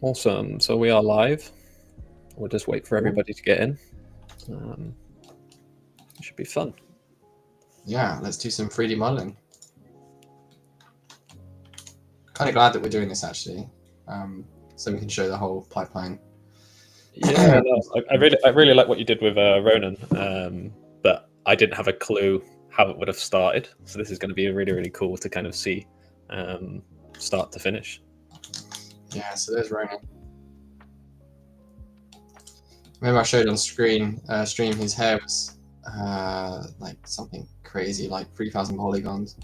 Awesome. So we are live. We'll just wait for everybody to get in. It should be fun. Yeah, let's do some 3D modeling. Kind of glad that we're doing this actually, so we can show the whole pipeline. Yeah, no, I really like what you did with Ronan, but I didn't have a clue how it would have started. So this is going to be really cool to kind of see start to finish. Yeah, so there's Ronan. Remember I showed on stream his hair was like something crazy, like 3,000 polygons.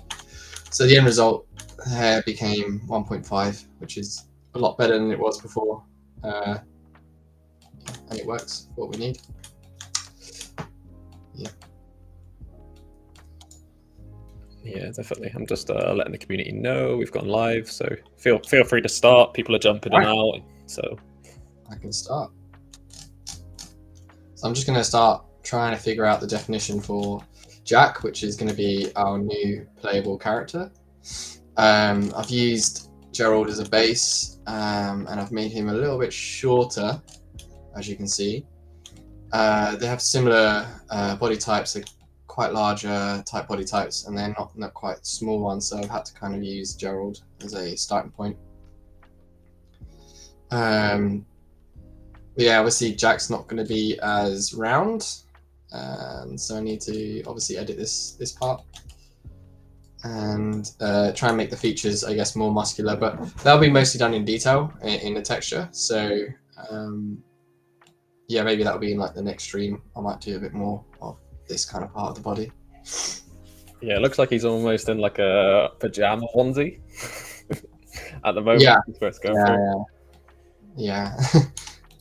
So the end result, the hair became 1.5, which is a lot better than it was before. And it works, what we need. Yeah, definitely. I'm just letting the community know we've gone live, so feel free to start. People are jumping in and out, so I can start. So I'm just going to start trying to figure out the definition for Jack, which is going to be our new playable character. I've used Gerald as a base, and I've made him a little bit shorter, as you can see. They have similar body types, they're quite larger type body types, and they're not quite small ones, so I've had to kind of use Gerald as a starting point. Yeah, obviously Jack's not going to be as round, so I need to obviously edit this part and try and make the features, I guess, more muscular, but that'll be mostly done in detail in the texture. So yeah, maybe that'll be in like the next stream. I might do a bit more of this kind of part of the body. Yeah, it looks like he's almost in like a pajama onesie at the moment. Yeah, That's where it's going for. Yeah.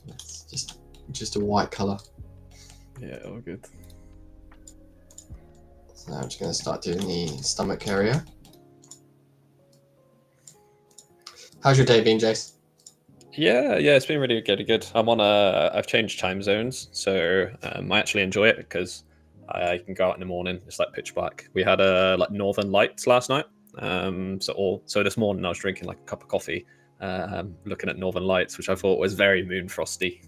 It's just a white color. Yeah, all good. So I'm just going to start doing the stomach area. How's your day been, Jace? Yeah, it's been really good. I've changed time zones, so I actually enjoy it because I can go out in the morning. It's like pitch black. We had like northern lights last night, so this morning I was drinking like a cup of coffee, looking at northern lights, which I thought was very Moonfrosty,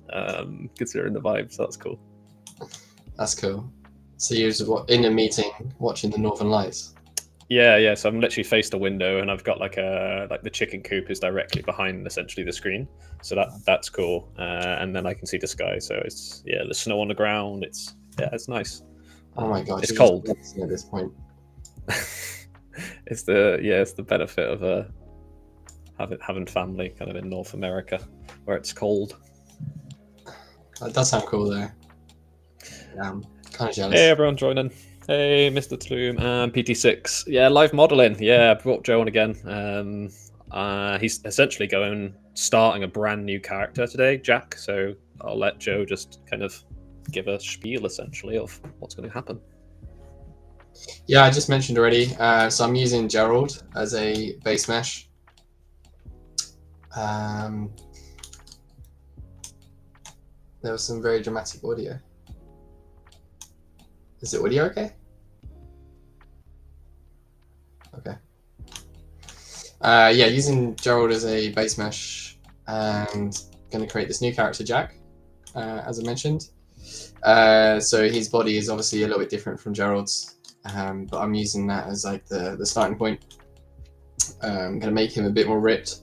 considering the vibe. So that's cool. That's cool. So you were in a meeting watching the northern lights. Yeah. So I'm literally faced a window, and I've got like the chicken coop is directly behind essentially the screen. So that's cool, and then I can see the sky. So it's the snow on the ground. It's nice. Oh my god, it's cold at this point. It's the benefit of having family kind of in North America where it's cold. That does sound cool though. Yeah, I'm kind of jealous. Hey everyone joining. Hey Mr. Tloom and PT6. Yeah, live modeling. Yeah, I brought Joe on again. He's essentially starting a brand new character today, Jack. So I'll let Joe just kind of give a spiel essentially of what's going to happen. Yeah, I just mentioned already. So I'm using Gerald as a base mesh. There was some very dramatic audio. Is it audio okay? Okay. Yeah, using Gerald as a base mesh and going to create this new character, Jack, as I mentioned. So his body is obviously a little bit different from Gerald's, but I'm using that as like the starting point. I'm going to make him a bit more ripped,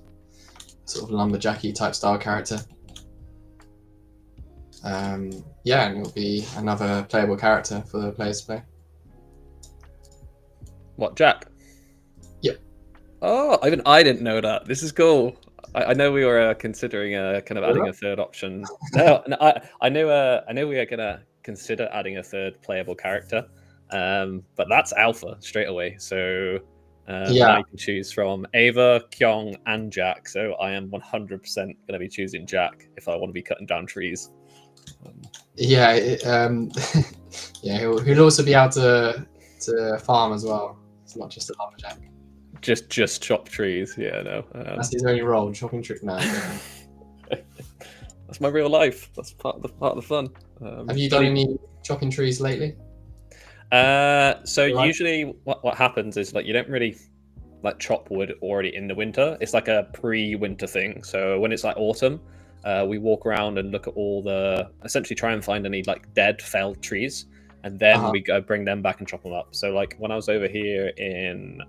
sort of lumberjacky type style character. Yeah, and it'll be another playable character for the players to play. What, Jack? Yep. Oh, I didn't know that. This is cool. I know we were considering kind of adding a third option. No, I knew we were gonna consider adding a third playable character, but that's alpha straight away. So now you can choose from Ava, Kyong, and Jack. So I am 100% gonna be choosing Jack if I want to be cutting down trees. Yeah, yeah, he'll also be able to farm as well. It's not just a lumberjack. Just chop trees, yeah, no. That's his only role, chopping tree. No. That's my real life. That's part of the fun. Have you done any chopping trees lately? So usually what happens is like you don't really like chop wood already in the winter. It's like a pre-winter thing. So when it's like autumn, we walk around and look at all the, essentially try and find any like dead felled trees, and then we go bring them back and chop them up. So like when I was over here in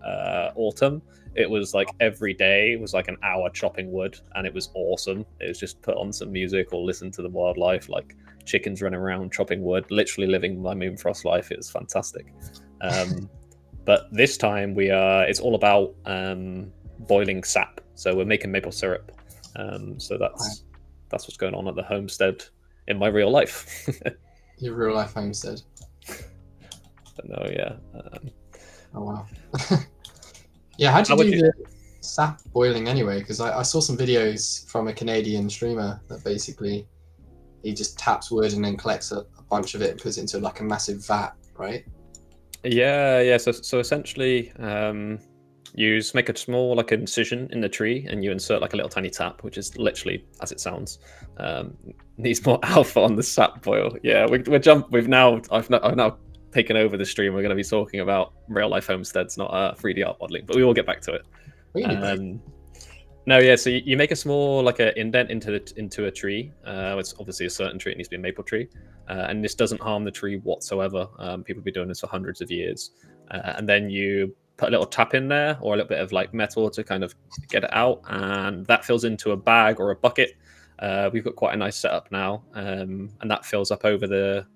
autumn, it was like every day was like an hour chopping wood, and it was awesome. It was just put on some music or listen to the wildlife, like chickens running around chopping wood, literally living my Moonfrost life. It was fantastic. But this time it's all about boiling sap. So we're making maple syrup. So that's what's going on at the homestead in my real life. Your real life homestead. But no, yeah. Oh wow. Yeah, how'd you do the sap boiling anyway? Because I saw some videos from a Canadian streamer that basically he just taps wood and then collects a bunch of it and puts it into like a massive vat, right? Yeah. So essentially, you just make a small like incision in the tree, and you insert like a little tiny tap, which is literally as it sounds. Needs more alpha on the sap boil. Yeah, I've now taken over the stream. We're going to be talking about real life homesteads, not 3D art modeling, but we will get back to it. No, yeah. So you make a small like a indent into a tree. It's obviously a certain tree. It needs to be a maple tree, and this doesn't harm the tree whatsoever. People have been doing this for hundreds of years, and then you put a little tap in there or a little bit of like metal to kind of get it out, and that fills into a bag or a bucket. We've got quite a nice setup now, and that fills up over the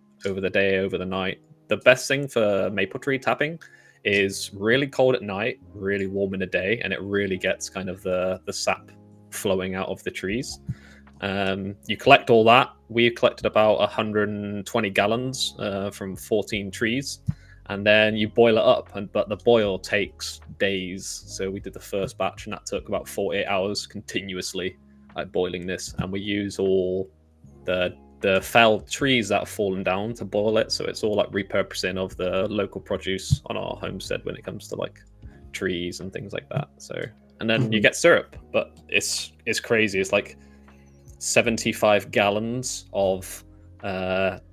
day, over the night. The best thing for maple tree tapping is really cold at night, really warm in the day, and it really gets kind of the sap flowing out of the trees. You collect all that. We collected about 120 gallons from 14 trees, and then you boil it up. But the boil takes days. So we did the first batch, and that took about 48 hours continuously, like boiling this. And we use all the felled trees that have fallen down to boil it, so it's all like repurposing of the local produce on our homestead when it comes to like trees and things like that. So, and then you get syrup, but it's crazy. It's like 75 gallons of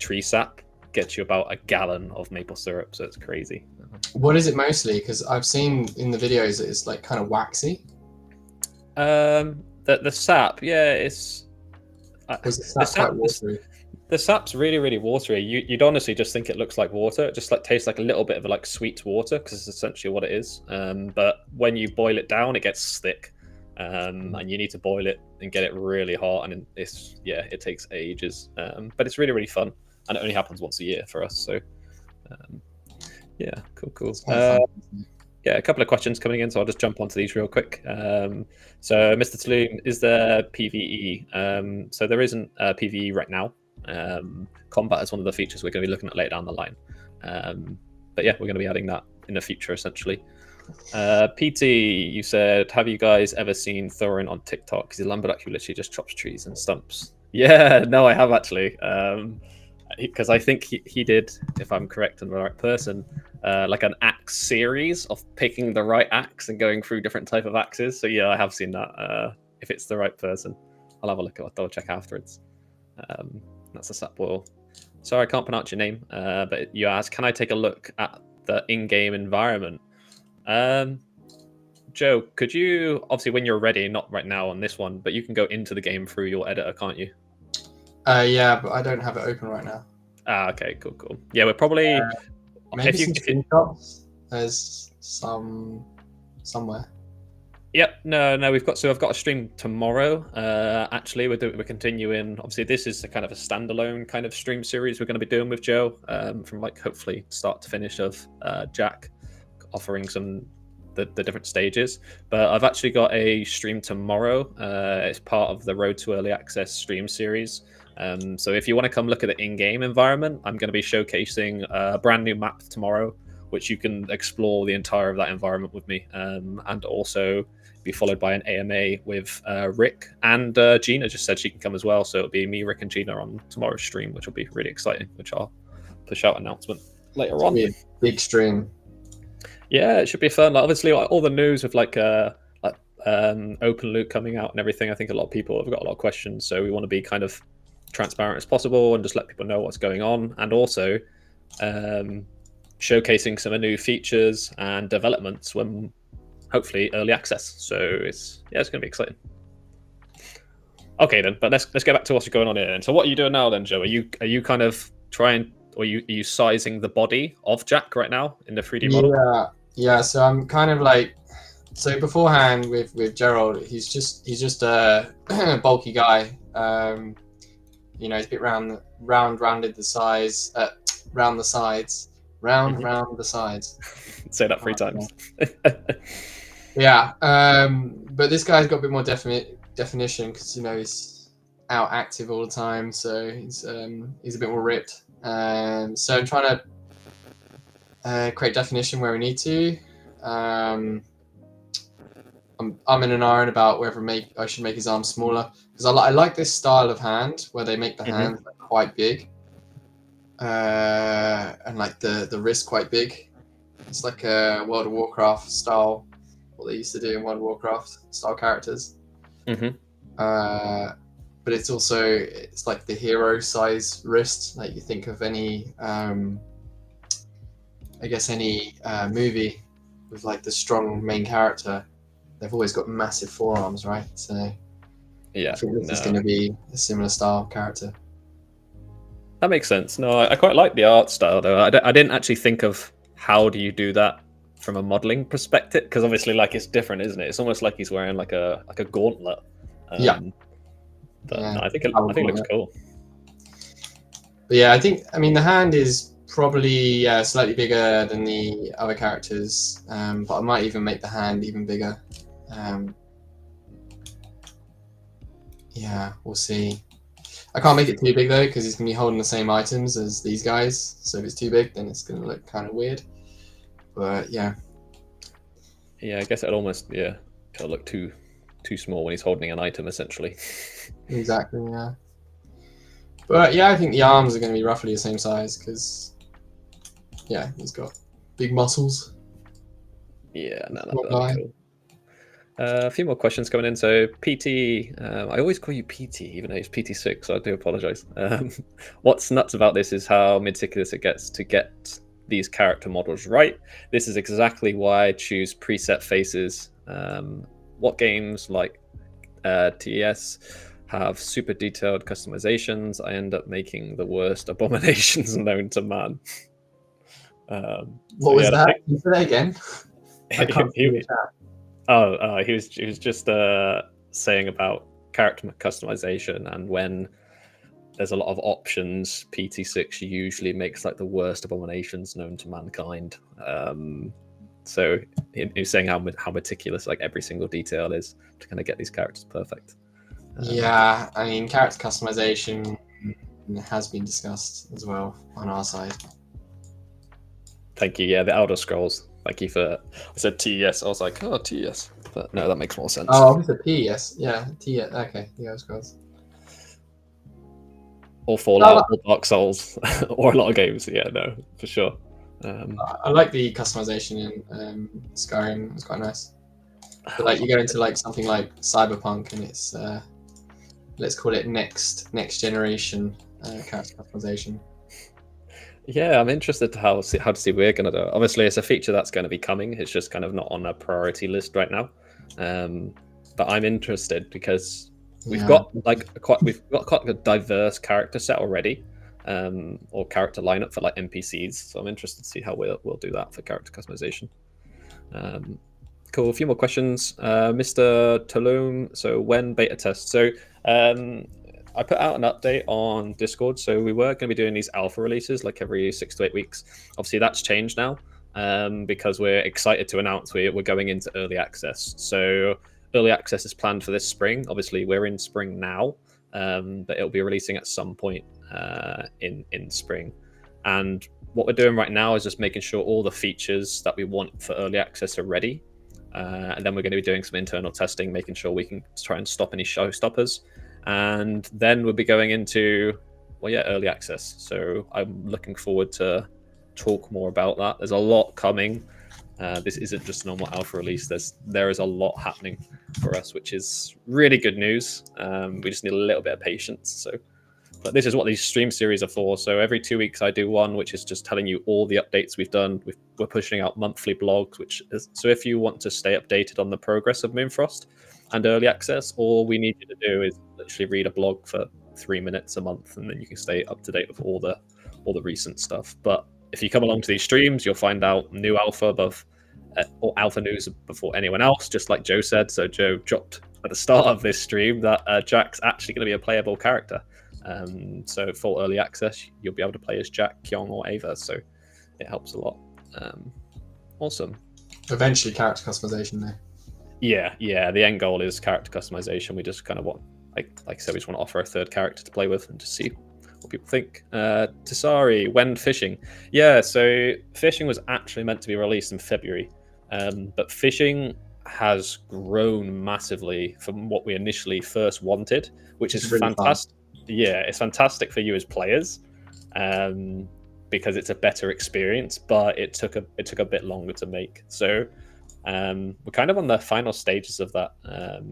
tree sap gets you about a gallon of maple syrup, so it's crazy. What is it mostly? Because I've seen in the videos that it's like kind of waxy. The sap, yeah, it's. The sap's really, really watery. You'd honestly just think it looks like water. It just like tastes like a little bit of like sweet water, because it's essentially what it is. But when you boil it down, it gets thick, and you need to boil it and get it really hot. And it takes ages. But it's really, really fun, and it only happens once a year for us. So, yeah, cool. Yeah, a couple of questions coming in, so I'll just jump onto these real quick. So, Mr. Taloon, is there PvE? So there isn't PvE right now. Combat is one of the features we're going to be looking at later down the line. But yeah, we're going to be adding that in the future, essentially. PT, you said, have you guys ever seen Thorin on TikTok? Because he's a lumberjack who literally just chops trees and stumps. Yeah, no, I have actually. Because I think he did, if I'm correct and the right person, like an axe series of picking the right axe and going through different type of axes. So yeah, I have seen that. If it's the right person, I'll have a look. I'll double check afterwards. That's a sap boil. Sorry, I can't pronounce your name, but you asked, can I take a look at the in-game environment? Joe, could you, obviously when you're ready, not right now on this one, but you can go into the game through your editor, can't you? Yeah, but I don't have it open right now. Okay, cool. Yeah, we're probably maybe some screenshots. There's somewhere. Yep. No. I've got a stream tomorrow. Actually, we're continuing. Obviously, this is a kind of a standalone kind of stream series we're going to be doing with Joe, from like hopefully start to finish of Jack, offering the different stages. But I've actually got a stream tomorrow. It's part of the Road to Early Access stream series. So if you want to come look at the in-game environment, I'm going to be showcasing a brand new map tomorrow, which you can explore the entire of that environment with me, and also be followed by an AMA with Rick, and Gina just said she can come as well. So it'll be me, Rick, and Gina on tomorrow's stream, which will be really exciting, which I'll push out announcement later on. It'll be a big stream. Yeah, it should be fun. Like, obviously, all the news with like open loot coming out and everything. I think a lot of people have got a lot of questions, so we want to be kind of transparent as possible and just let people know what's going on, and also showcasing some new features and developments when hopefully early access. So it's going to be exciting. Okay then, but let's get back to what's going on here. And so what are you doing now then, Joe? Are you kind of trying, or are you sizing the body of Jack right now in the 3D model? Yeah. So I'm kind of like, so beforehand with Gerald, he's just a bulky guy. You know, he's a bit rounded the size, round the sides, round the sides. Say that 3 times. Yeah. But this guy's got a bit more definition because, you know, he's out active all the time, so he's a bit more ripped. So I'm trying to create definition where we need to. I'm in an iron about whether I should make his arms smaller, because I like this style of hand where they make the hands quite big, and like the wrist quite big. It's like a World of Warcraft style, what they used to do in World of Warcraft style characters. But it's like the hero size wrist. Like you think of any, I guess any movie with like the strong main character, they've always got massive forearms, right? So yeah, I think this is going to be a similar style character. That makes sense. No, I quite like the art style though. I didn't actually think of how do you do that from a modeling perspective, because obviously like it's different, isn't it? It's almost like he's wearing like a gauntlet. But yeah. No, I think it looks cool. But yeah, I mean the hand is probably slightly bigger than the other characters, but I might even make the hand even bigger. Yeah, we'll see. I can't make it too big though, because he's going to be holding the same items as these guys. So if it's too big, then it's going to look kind of weird. But yeah. Yeah, I guess it'll look too small when he's holding an item essentially. Exactly, yeah. But yeah, I think the arms are going to be roughly the same size because, yeah, he's got big muscles. Yeah, no, that's cool. A few more questions coming in. So PT, I always call you PT, even though it's PT6, so I do apologize. What's nuts about this is how meticulous it gets to get these character models right. This is exactly why I choose preset faces. What games like TES have super detailed customizations? I end up making the worst abominations known to man. What was that? Can you say that again? I can't see the chat. He was just saying about character customization, and when there's a lot of options, PT6 usually makes like the worst abominations known to mankind. So he's saying how meticulous like every single detail is to kind of get these characters perfect. Yeah, I mean character customization has been discussed as well on our side. Thank you. Yeah, the Elder Scrolls. Thank you for. I said TES. I was like, oh, TES. But no, that makes more sense. Oh, it's a PES. Yeah, TES. Okay, the Elder Scrolls. Or Fallout, or Dark Souls, or a lot of games. Yeah, no, for sure. I like the customization in Skyrim. It's quite nice. But like you go into like something like Cyberpunk, and it's let's call it next generation character customization. Yeah, I'm interested to how to see we're gonna do it. Obviously, it's a feature that's going to be coming. It's just kind of not on a priority list right now. But I'm interested because we've got quite a diverse character set already, or character lineup for like NPCs. So I'm interested to see how we'll do that for character customization. Cool. A few more questions, Mr. Tulum. So when beta test? So I put out an update on Discord. So we were going to be doing these alpha releases like every 6 to 8 weeks. Obviously, that's changed now because we're excited to announce we're going into early access. So early access is planned for this spring. Obviously, we're in spring now, but it'll be releasing at some point in spring. And what we're doing right now is just making sure all the features that we want for early access are ready. And then we're going to be doing some internal testing, making sure we can try and stop any showstoppers. And then we'll be going into, early access. So I'm looking forward to talk more about that. There's a lot coming. This isn't just a normal alpha release. There is a lot happening for us, which is really good news. We just need a little bit of patience. So But this is what these stream series are for. So every 2 weeks I do one, which is just telling you all the updates we've done. We're pushing out monthly blogs, so if you want to stay updated on the progress of Moonfrost and early access, all we need you to do is literally read a blog for 3 minutes a month, and then you can stay up to date with all the recent stuff. But if you come along to these streams, you'll find out new alpha or alpha news before anyone else, just like Joe said. So Joe dropped at the start of this stream that Jack's actually going to be a playable character. So for early access, you'll be able to play as Jack, Kyong, or Ava. So it helps a lot. Awesome. Eventually, character customization though. Yeah. The end goal is character customization. We just kind of want, like I said, we just want to offer a third character to play with and just see what people think. Tasari, when fishing? Yeah, so fishing was actually meant to be released in February, but fishing has grown massively from what we initially first wanted, which is really fantastic. Fun. Yeah, it's fantastic for you as players, because it's a better experience, but it took a bit longer to make. So we're kind of on the final stages of that.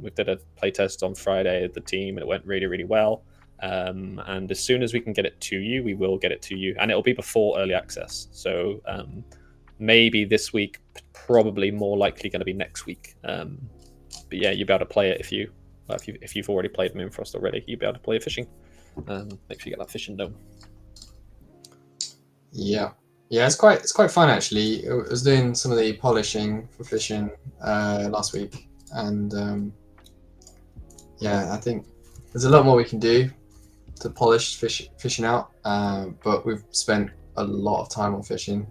We did a playtest on Friday with the team, and it went really, really well. And as soon as we can get it to you, we will get it to you, and it'll be before early access. So maybe this week, probably more likely going to be next week. But yeah, you'll be able to play it if you've already played Moonfrost already. You'll be able to play fishing. Make sure you get that fishing dome. Yeah, it's quite fun actually. I was doing some of the polishing for fishing last week, and yeah, I think there's a lot more we can do to polish fishing out. But we've spent a lot of time on fishing.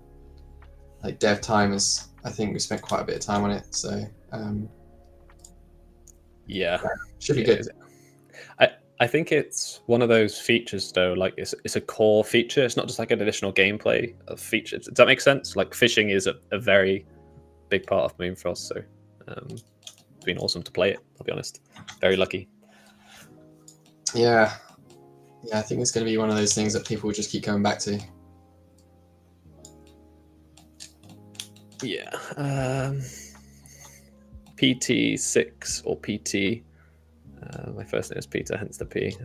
Like dev time is, I think we spent quite a bit of time on it. So yeah, should be good. I think it's one of those features though, like it's a core feature. It's not just like an additional gameplay of features. Does that make sense? Like fishing is a very big part of Moonfrost, so it's been awesome to play it, I'll be honest. Very lucky. Yeah, I think it's going to be one of those things that people will just keep coming back to. Yeah. PT6 or PT. My first name is Peter, hence the P.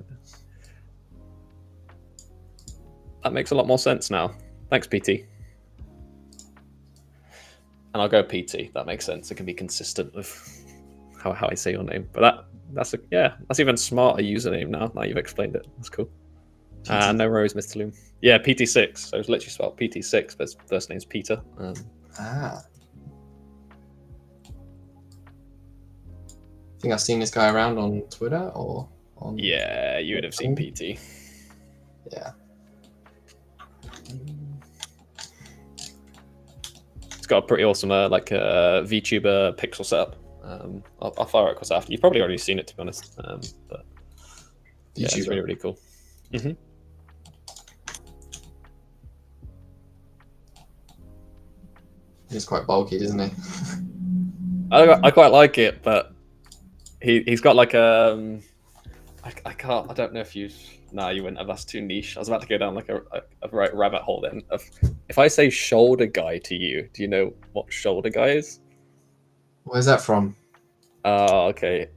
That makes a lot more sense now. Thanks, PT. And I'll go PT. That makes sense. It can be consistent with how I say your name. But that's even smarter username now. Now you've explained it. That's cool. No worries, Mr. Loom. Yeah, PT6. So it's literally spelled PT6, but his first name's Peter. I think I've seen this guy around on Twitter or on. Yeah, you would have seen PT. Yeah. It's got a pretty awesome VTuber pixel setup. I'll fire it across after. You've probably already seen it, to be honest. But yeah, it's really, really cool. Mm-hmm. He's quite bulky, isn't he? I quite like it, but he's got like I don't know if you wouldn't have. That's too niche. I was about to go down like a right rabbit hole then. If I say shoulder guy to you, do you know what shoulder guy is? Where's that from? Oh, okay.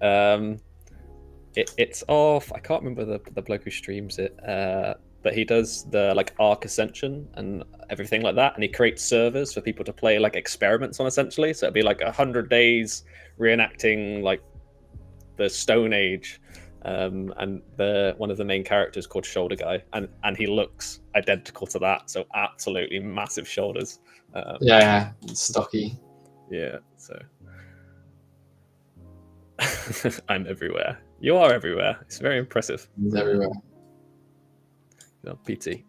It's off. I can't remember the bloke who streams it. But he does the like Arc Ascension and everything like that, and he creates servers for people to play like experiments on, essentially. So it'd be like 100 days reenacting like the Stone Age, and one of the main characters called Shoulder Guy, and he looks identical to that. So absolutely massive shoulders. Yeah, stocky. Yeah, so I'm everywhere. You are everywhere. It's very impressive. He's everywhere. PT.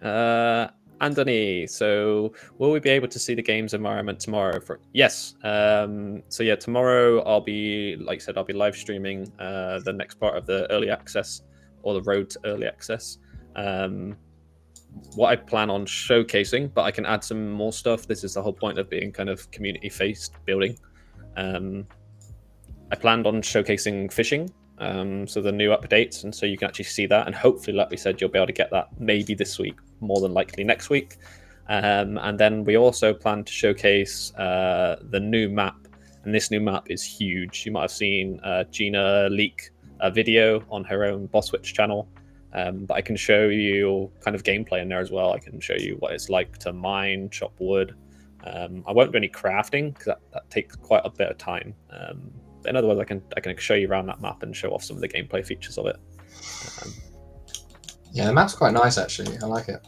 Anthony, so will we be able to see the game's environment tomorrow? Yes. So yeah, tomorrow I'll be, like I said, I'll be live streaming the next part of the early access, or the road to early access. What I plan on showcasing, but I can add some more stuff. This is the whole point of being kind of community-faced building. I planned on showcasing fishing. So the new updates, and so you can actually see that, and hopefully, like we said, you'll be able to get that maybe this week, more than likely next week. And then we also plan to showcase the new map, and this new map is huge. You might have seen Gina leak a video on her own Boss Witch channel, But I can show you kind of gameplay in there as well. I can show you what it's like to mine, chop wood. I won't do any crafting because that takes quite a bit of time. But in other words, I can show you around that map and show off some of the gameplay features of it. Yeah, the map's quite nice actually. I like it.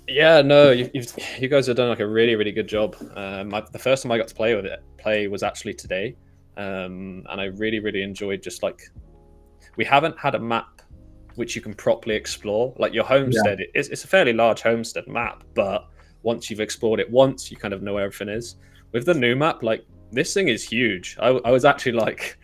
Yeah, no, you guys have done like a really, really good job. The first time I got to play was actually today, and I really, really enjoyed just like we haven't had a map which you can properly explore. Like your homestead, it's a fairly large homestead map, but once you've explored it once, you kind of know where everything is. With the new map, like this thing is huge. I was actually like,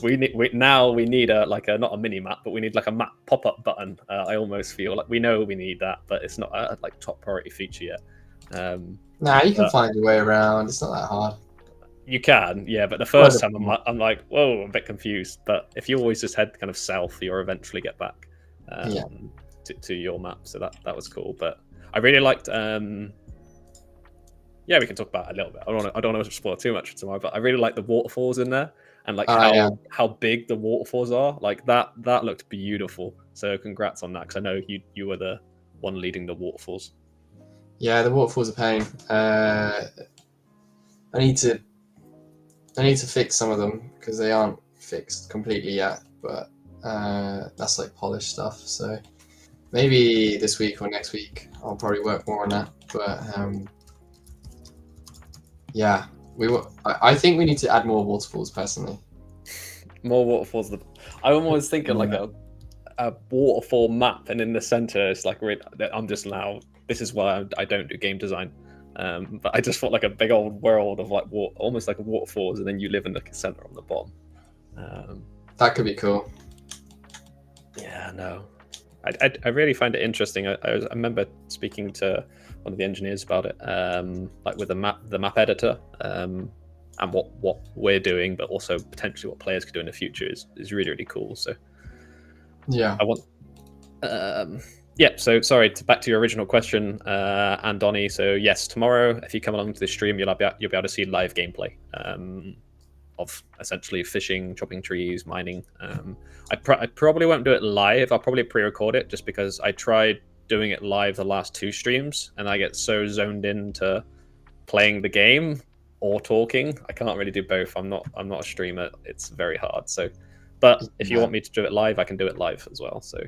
we need a not a mini map, but we need like a map pop-up button. I almost feel like we know we need that, but it's not a like top priority feature yet. Nah, you can find your way around. It's not that hard. You can, yeah, but the first time I'm like, whoa, I'm a bit confused. But if you always just head kind of south, you'll eventually get back to your map. So that was cool. But I really liked. Yeah, we can talk about it a little bit. I don't want to spoil too much for tomorrow, but I really like the waterfalls in there and like how big the waterfalls are. Like that looked beautiful. So congrats on that, because I know you were the one leading the waterfalls. Yeah, the waterfalls are pain. I need to fix some of them because they aren't fixed completely yet. But that's like polished stuff. So maybe this week or next week I'll probably work more on that. But yeah, I think we need to add more waterfalls personally. More waterfalls. I'm always thinking like a waterfall map, and in the center it's like I'm just now. This is why I don't do game design. But I just thought like a big old world of like almost like waterfalls, and then you live in like a center on the bottom. That could be cool. Yeah, no, I really find it interesting. I remember speaking to one of the engineers about it, like with the map editor, and what we're doing, but also potentially what players could do in the future is really, really cool. So yeah, I want. Yeah, so sorry, back to your original question, Andoni. So yes, tomorrow, if you come along to the stream, you'll be able to see live gameplay of essentially fishing, chopping trees, mining. I probably won't do it live. I'll probably pre-record it just because I tried doing it live the last 2 streams, and I get so zoned into playing the game or talking. I can't really do both. I'm not a streamer. It's very hard. So, but if you want me to do it live, I can do it live as well. So.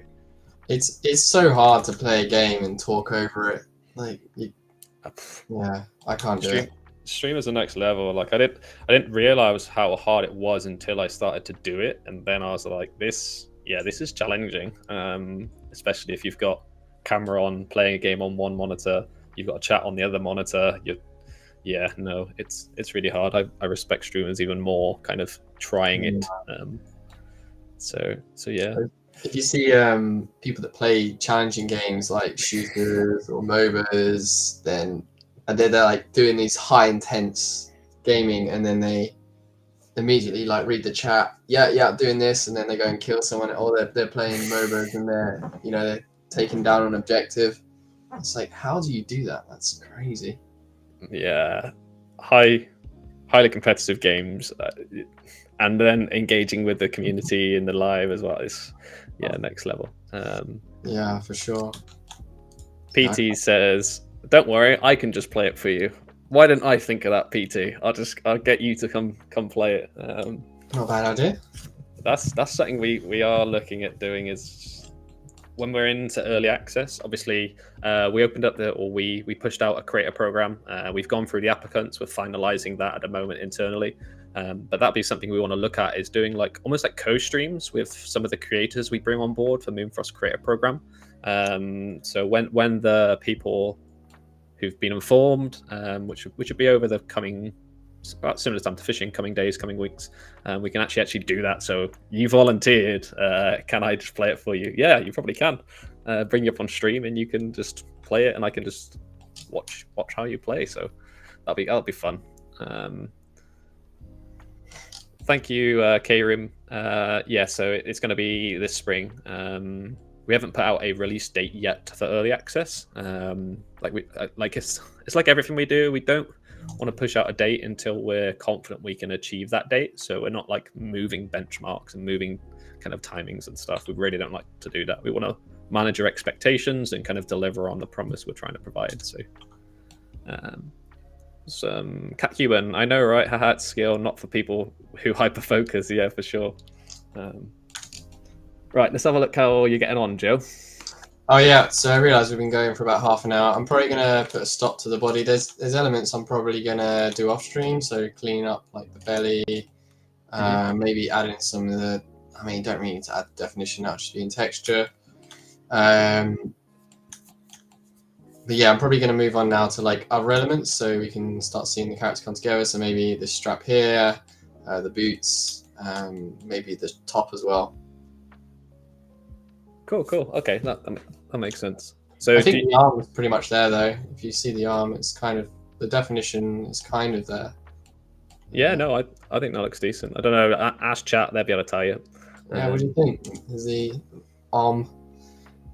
It's so hard to play a game and talk over it. Like, yeah, I can't do it. Stream is the next level. Like I didn't realize how hard it was until I started to do it, and then I was like, this is challenging. Especially if you've got camera on, playing a game on one monitor, you've got a chat on the other monitor. It's really hard. I respect streamers even more, kind of trying it. So yeah. If you see people that play challenging games like shooters or MOBAs, then they're like doing these high intense gaming, and then they immediately like read the chat. Yeah, doing this, and then they go and kill someone. Or they're playing MOBAs and they're taking down an objective. It's like, how do you do that? That's crazy. Yeah, highly competitive games, and then engaging with the community in the live as well is. Yeah, next level. Yeah, for sure. PT says, "Don't worry, I can just play it for you." Why didn't I think of that, PT? I'll get you to come play it. Not a bad idea. That's something we are looking at doing. Is when we're into early access. Obviously, we opened up we pushed out a creator program. We've gone through the applicants. We're finalizing that at the moment internally. But that'd be something we want to look at, is doing like almost like co-streams with some of the creators we bring on board for Moonfrost Creator Program. So when the people who've been informed, which would be over the coming about similar time to fishing, coming days, coming weeks, we can actually do that. So you volunteered, can I just play it for you? Yeah, you probably can. Bring you up on stream and you can just play it, and I can just watch how you play. So that'll be fun. Thank you, K-Rim. So it's going to be this spring. We haven't put out a release date yet for early access. It's like everything we do. We don't want to push out a date until we're confident we can achieve that date. So we're not like moving benchmarks and moving kind of timings and stuff. We really don't like to do that. We want to manage your expectations and kind of deliver on the promise we're trying to provide. So some Cat Cuban, I know, right? Haha, it's skill, not for people who hyper focus. Yeah, for sure. Right, let's have a look how you're getting on, Joe. Oh yeah, so I realised we've been going for about half an hour. I'm probably gonna put a stop to the body. There's elements I'm probably gonna do off stream, so clean up like the belly, maybe add in some of the. I mean, you don't really need to add definition, that should be in texture. But yeah, I'm probably gonna move on now to like other elements, so we can start seeing the character come together. So maybe the strap here, the boots, maybe the top as well. Cool. Okay, that makes sense. So I think the arm is pretty much there, though. If you see the arm, it's kind of the definition is kind of there. Yeah, no, I think that looks decent. I don't know. Ask chat; they'll be able to tell you. Yeah, what do you think? Is the arm,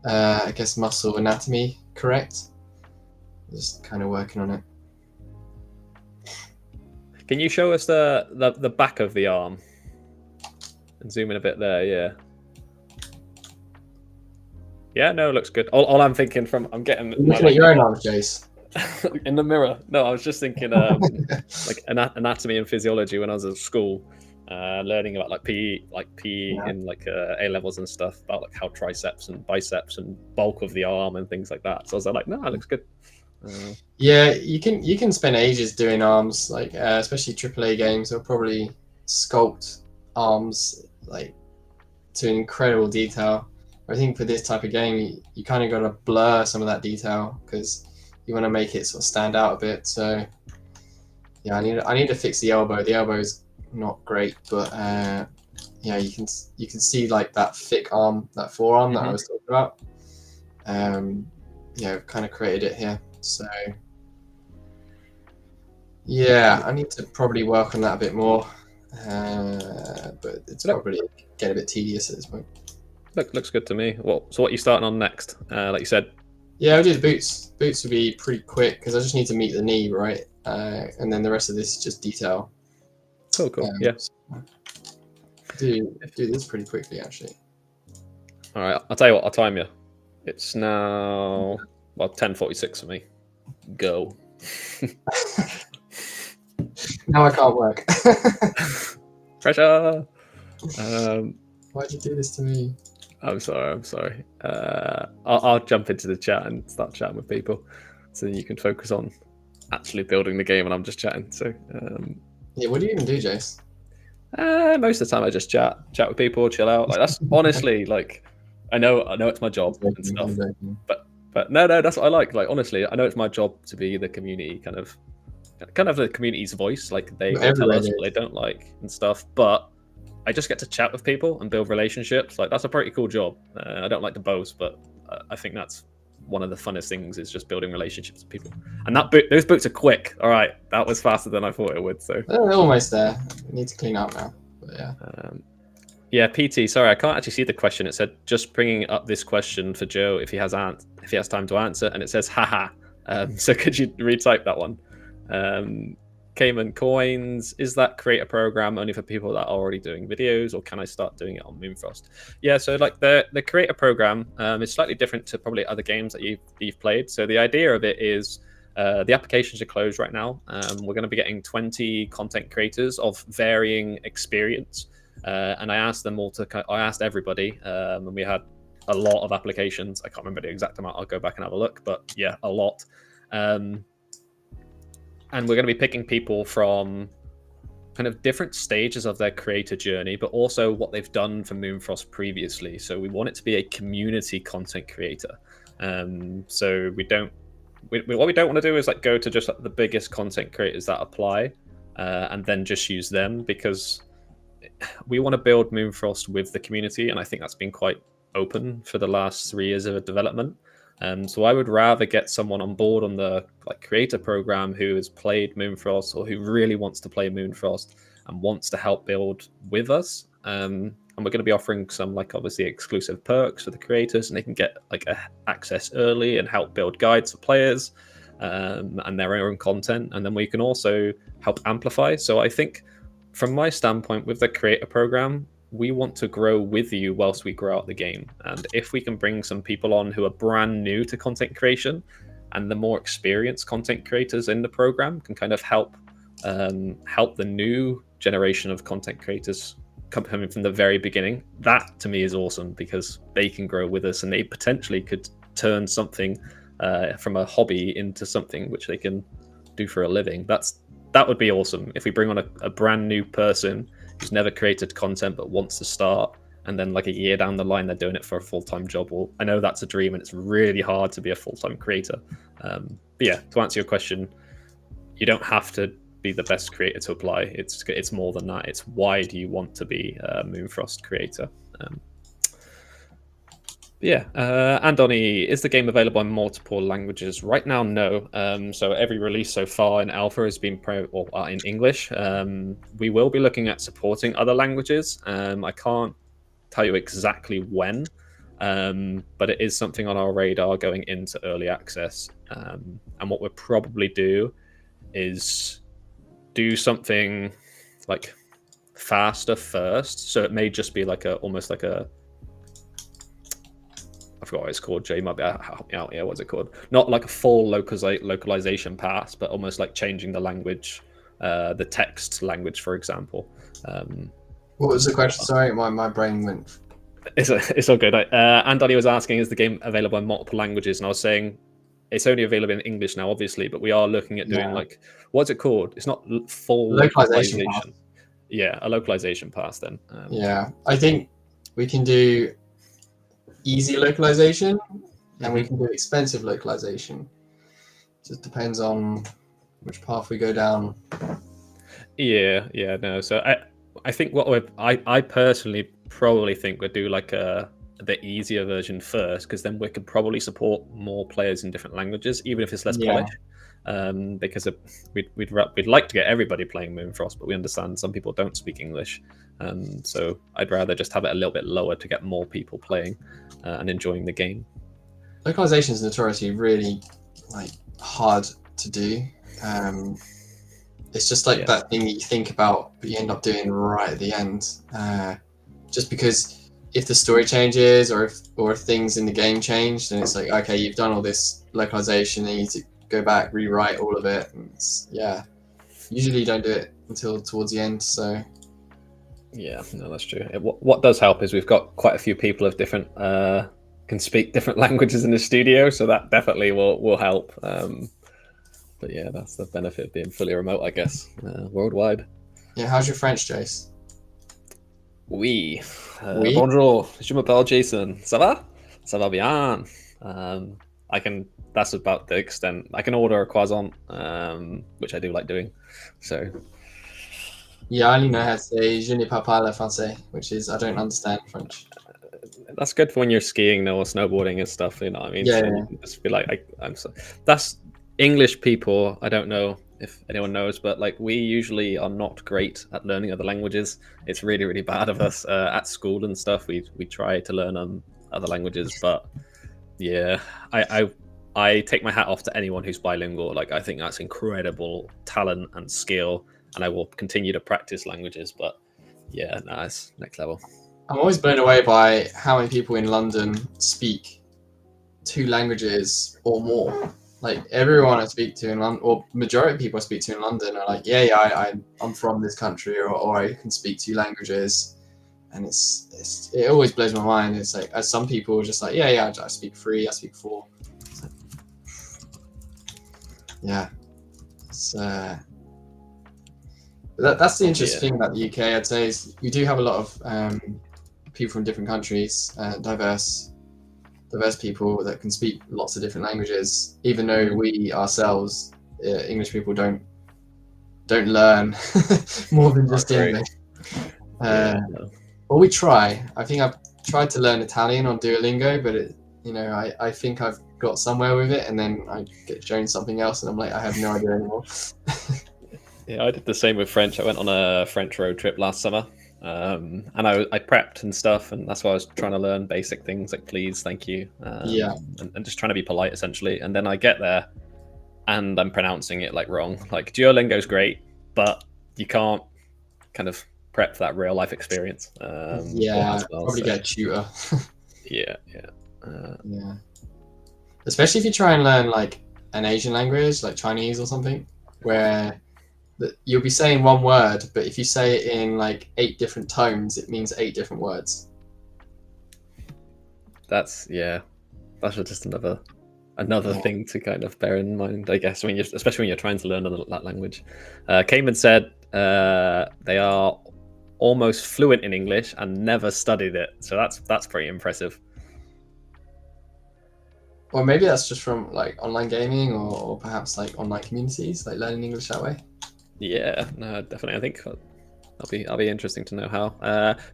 I guess, muscle anatomy correct? Just kind of working on it. Can you show us the back of the arm and zoom in a bit there? Yeah. Yeah, no, it looks good. All I'm thinking I'm getting looking at your own arms, Jace. in the mirror. No, I was just thinking like anatomy and physiology when I was at school, learning about like PE in like A levels and stuff, about like how triceps and biceps and bulk of the arm and things like that. So I was like, no, it looks good. Yeah, you can spend ages doing arms, like especially AAA games. They'll probably sculpt arms like to incredible detail. I think for this type of game, you kind of got to blur some of that detail because you want to make it sort of stand out a bit. So yeah, I need to fix the elbow. The elbow is not great, but yeah, you can see like that thick arm, that forearm that I was talking about. Yeah, I've kind of created it here. So yeah, I need to probably work on that a bit more, but it's probably get a bit tedious at this point. Looks good to me. Well, so what are you starting on next? Like you said. Yeah, I'll do the boots. Boots would be pretty quick because I just need to meet the knee, right? And then the rest of this is just detail. Cool. Yeah. So do this pretty quickly, actually. All right, I'll tell you what. I'll time you. It's now 10:46 for me. Go. Now I can't work. Pressure. Why'd you do this to me? I'm sorry. I'll jump into the chat and start chatting with people, so you can focus on actually building the game, and I'm just chatting. So yeah, what do you even do, Jace? Most of the time I just chat with people, chill out. Like that's honestly like I know it's my job and stuff, but no, that's what I like. Like honestly, I know it's my job to be the community kind of the community's voice. Like they will tell us what they don't like and stuff, but I just get to chat with people and build relationships. Like that's a pretty cool job. I don't like to boast, but I think that's one of the funnest things is just building relationships with people. And those boots are quick. All right, that was faster than I thought it would. So they're almost there. We need to clean up now. But yeah. Yeah, PT. Sorry, I can't actually see the question. It said just bringing up this question for Joe if he has time to answer, and it says haha. So could you retype that one? Cayman Coins, is that creator program only for people that are already doing videos, or can I start doing it on Moonfrost? Yeah, so like the creator program is slightly different to probably other games that you've played. So the idea of it is the applications are closed right now. We're going to be getting 20 content creators of varying experience, and I asked them all I asked everybody, and we had a lot of applications. I can't remember the exact amount. I'll go back and have a look, but yeah, a lot. And we're going to be picking people from kind of different stages of their creator journey, but also what they've done for Moonfrost previously. So we want it to be a community content creator. So what we don't want to do is like go to just like the biggest content creators that apply, and then just use them, because we want to build Moonfrost with the community, and I think that's been quite open for the last 3 years of development. So I would rather get someone on board on the creator program who has played Moonfrost, or who really wants to play Moonfrost and wants to help build with us. And we're going to be offering some obviously exclusive perks for the creators, and they can get access early and help build guides for players and their own content. And then we can also help amplify. So I think from my standpoint with the creator program, we want to grow with you whilst we grow out the game. And if we can bring some people on who are brand new to content creation, and the more experienced content creators in the program can kind of help the new generation of content creators coming from the very beginning, that to me is awesome, because they can grow with us and they potentially could turn something from a hobby into something which they can do for a living. That would be awesome if we bring on a brand new person who's never created content but wants to start, and then like a year down the line they're doing it for a full-time job. Well, I know that's a dream and it's really hard to be a full-time creator, but yeah, to answer your question, you don't have to be the best creator to apply. It's more than that. It's why do you want to be a Moonfrost creator. Yeah, Andoni, is the game available in multiple languages? Right now, no. So every release so far in alpha has been in English. We will be looking at supporting other languages. I can't tell you exactly when, but it is something on our radar going into early access. And what we'll probably do is do something like faster first. So it may just be like almost like a, I forgot what it's called. Jay might be help me out here. What's it called? Not like a full localization pass, but almost like changing the language, the text language, for example. What was the question? Sorry, my brain went. It's all good. Andoni was asking, is the game available in multiple languages? And I was saying, it's only available in English now, obviously, but we are looking at doing like, what's it called? It's not full localization. Yeah, a localization pass then. Yeah, I think we can do easy localization and we can do expensive localization. Just depends on which path we go down. Yeah, no. So I think I personally probably think we'd do like the easier version first, because then we could probably support more players in different languages, even if it's less polished. Because we'd like to get everybody playing Moonfrost, but we understand some people don't speak English. So I'd rather just have it a little bit lower to get more people playing and enjoying the game. Localization is notoriously really like hard to do. It's just like that thing that you think about, but you end up doing right at the end. Just because if the story changes or if things in the game change, then it's like, okay, you've done all this localization, and you need to go back, rewrite all of it. And usually you don't do it until towards the end. So yeah, no, that's true. What does help is we've got quite a few people of different can speak different languages in the studio, so that definitely will help. But yeah, that's the benefit of being fully remote, I guess, worldwide. Yeah, how's your French, Jace? Oui. Bonjour, je m'appelle Jason. Ça va? Ça va bien. That's about the extent. I can order a croissant, which I do like doing. So yeah, I only know how to say je ne parle pas le français, which is I don't understand French. That's good for when you're skiing or snowboarding and stuff, you know what I mean? Yeah, so you can just be like, I'm so that's English people. I don't know if anyone knows, but like we usually are not great at learning other languages. It's really, really bad of us at school and stuff. We try to learn other languages, but yeah, I take my hat off to anyone who's bilingual. Like I think that's incredible talent and skill, and I will continue to practice languages. But yeah, no, it's next level. I'm always blown away by how many people in London speak 2 languages or more. Like everyone I speak to in London, or majority of people I speak to in London, are like, I'm from this country, or I can speak 2 languages, and it always blows my mind. It's like, as some people are just like, I speak 3, I speak 4. Yeah, it's that's the interesting thing about the UK. I'd say is you do have a lot of people from different countries, diverse people that can speak lots of different languages, even though we ourselves, English people, don't learn more than just English. Well, we try. I think I've tried to learn Italian on Duolingo, but I think I've got somewhere with it, and then I get shown something else, and I'm like, I have no idea anymore. Yeah, I did the same with French. I went on a French road trip last summer. And I prepped and stuff, and that's why I was trying to learn basic things like please, thank you, and just trying to be polite essentially. And then I get there and I'm pronouncing it like wrong. Like Duolingo's great, but you can't kind of prep for that real life experience. Yeah, as well, probably so. get a tutor. Yeah. Yeah, especially if you try and learn like an Asian language, like Chinese or something, where you'll be saying one word, but if you say it in like 8 different tones, it means 8 different words. That's just another Yeah. thing to kind of bear in mind, I guess, when especially when you're trying to learn that language. Cayman said they are almost fluent in English and never studied it, so that's pretty impressive. Or maybe that's just from like online gaming or perhaps like online communities, like learning English that way. Yeah, no, definitely. I think that'll be interesting to know how.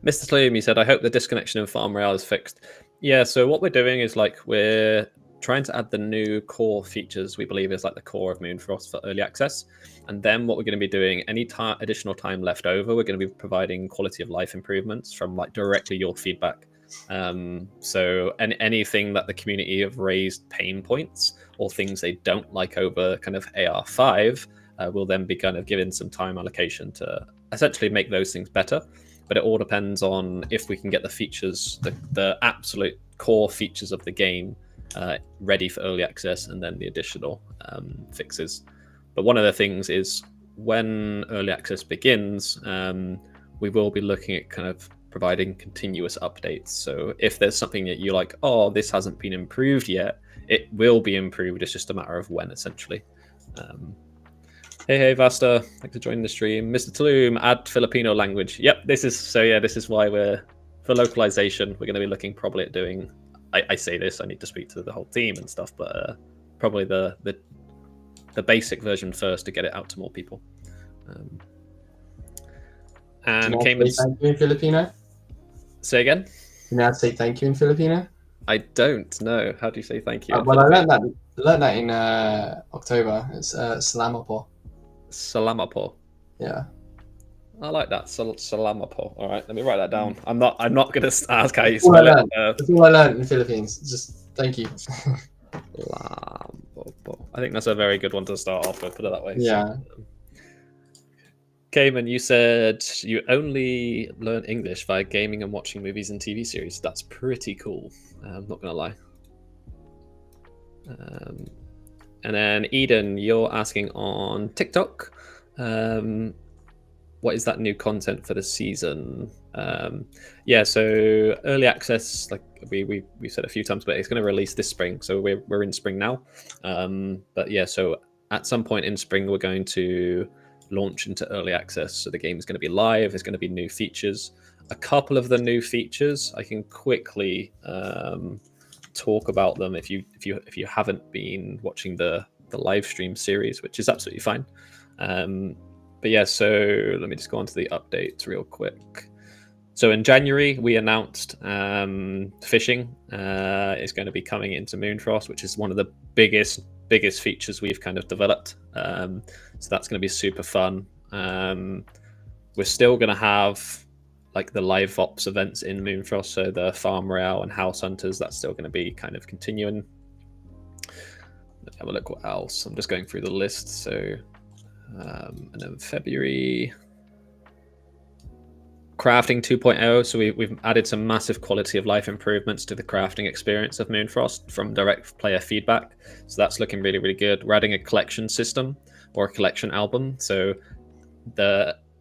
Mr. Slume, he said, I hope the disconnection in Farm Royale is fixed. Yeah, so what we're doing is like we're trying to add the new core features we believe is like the core of Moonfrost for early access. And then what we're going to be doing, any additional time left over, we're going to be providing quality of life improvements from like directly your feedback. So anything that the community have raised pain points or things they don't like over kind of AR5 will then be kind of given some time allocation to essentially make those things better. But it all depends on if we can get the features, the absolute core features of the game ready for early access, and then the additional fixes. But one of the things is when early access begins, we will be looking at kind of providing continuous updates. So if there's something that you're like, oh, this hasn't been improved yet, it will be improved. It's just a matter of when, essentially. Hey, Vasta, thanks for joining the stream. Mr. Tulum, add Filipino language. Yep, this is why we're, for localization, we're going to be looking probably at doing, I say this, I need to speak to the whole team and stuff, but probably the basic version first to get it out to more people. And Cayman's... Say thank you in Filipino? Say again? You know how to say thank you in Filipino? I don't know. How do you say thank you? Well, I learned that in October. It's salamat po. Salamat po. Yeah. I like that. Salamat po. All right, let me write that down. I'm not going to ask how you spell it. That's all I learned in the Philippines. Just thank you. I think that's a very good one to start off with. Put it that way. Yeah. So, Cayman, you said you only learn English via gaming and watching movies and TV series. That's pretty cool. I'm not going to lie. And then Eden, you're asking on TikTok, what is that new content for the season? So early access, like we said a few times, but it's going to release this spring. So we're in spring now. So at some point in spring, we're going to launch into early access. So the game is going to be live. There's going to be new features. A couple of the new features I can quickly talk about them if you haven't been watching the live stream series, which is absolutely fine. So let me just go on to the updates real quick. So in January, we announced fishing is going to be coming into Moonfrost, which is one of the biggest features we've kind of developed. So that's going to be super fun. We're still going to have like the live ops events in Moonfrost, so the Farm Royale and House Hunters, that's still going to be kind of continuing. Let's have a look what else. I'm just going through the list. So, and then February, crafting 2.0. So we've added some massive quality of life improvements to the crafting experience of Moonfrost from direct player feedback. So that's looking really, really good. We're adding a collection system or a collection album. So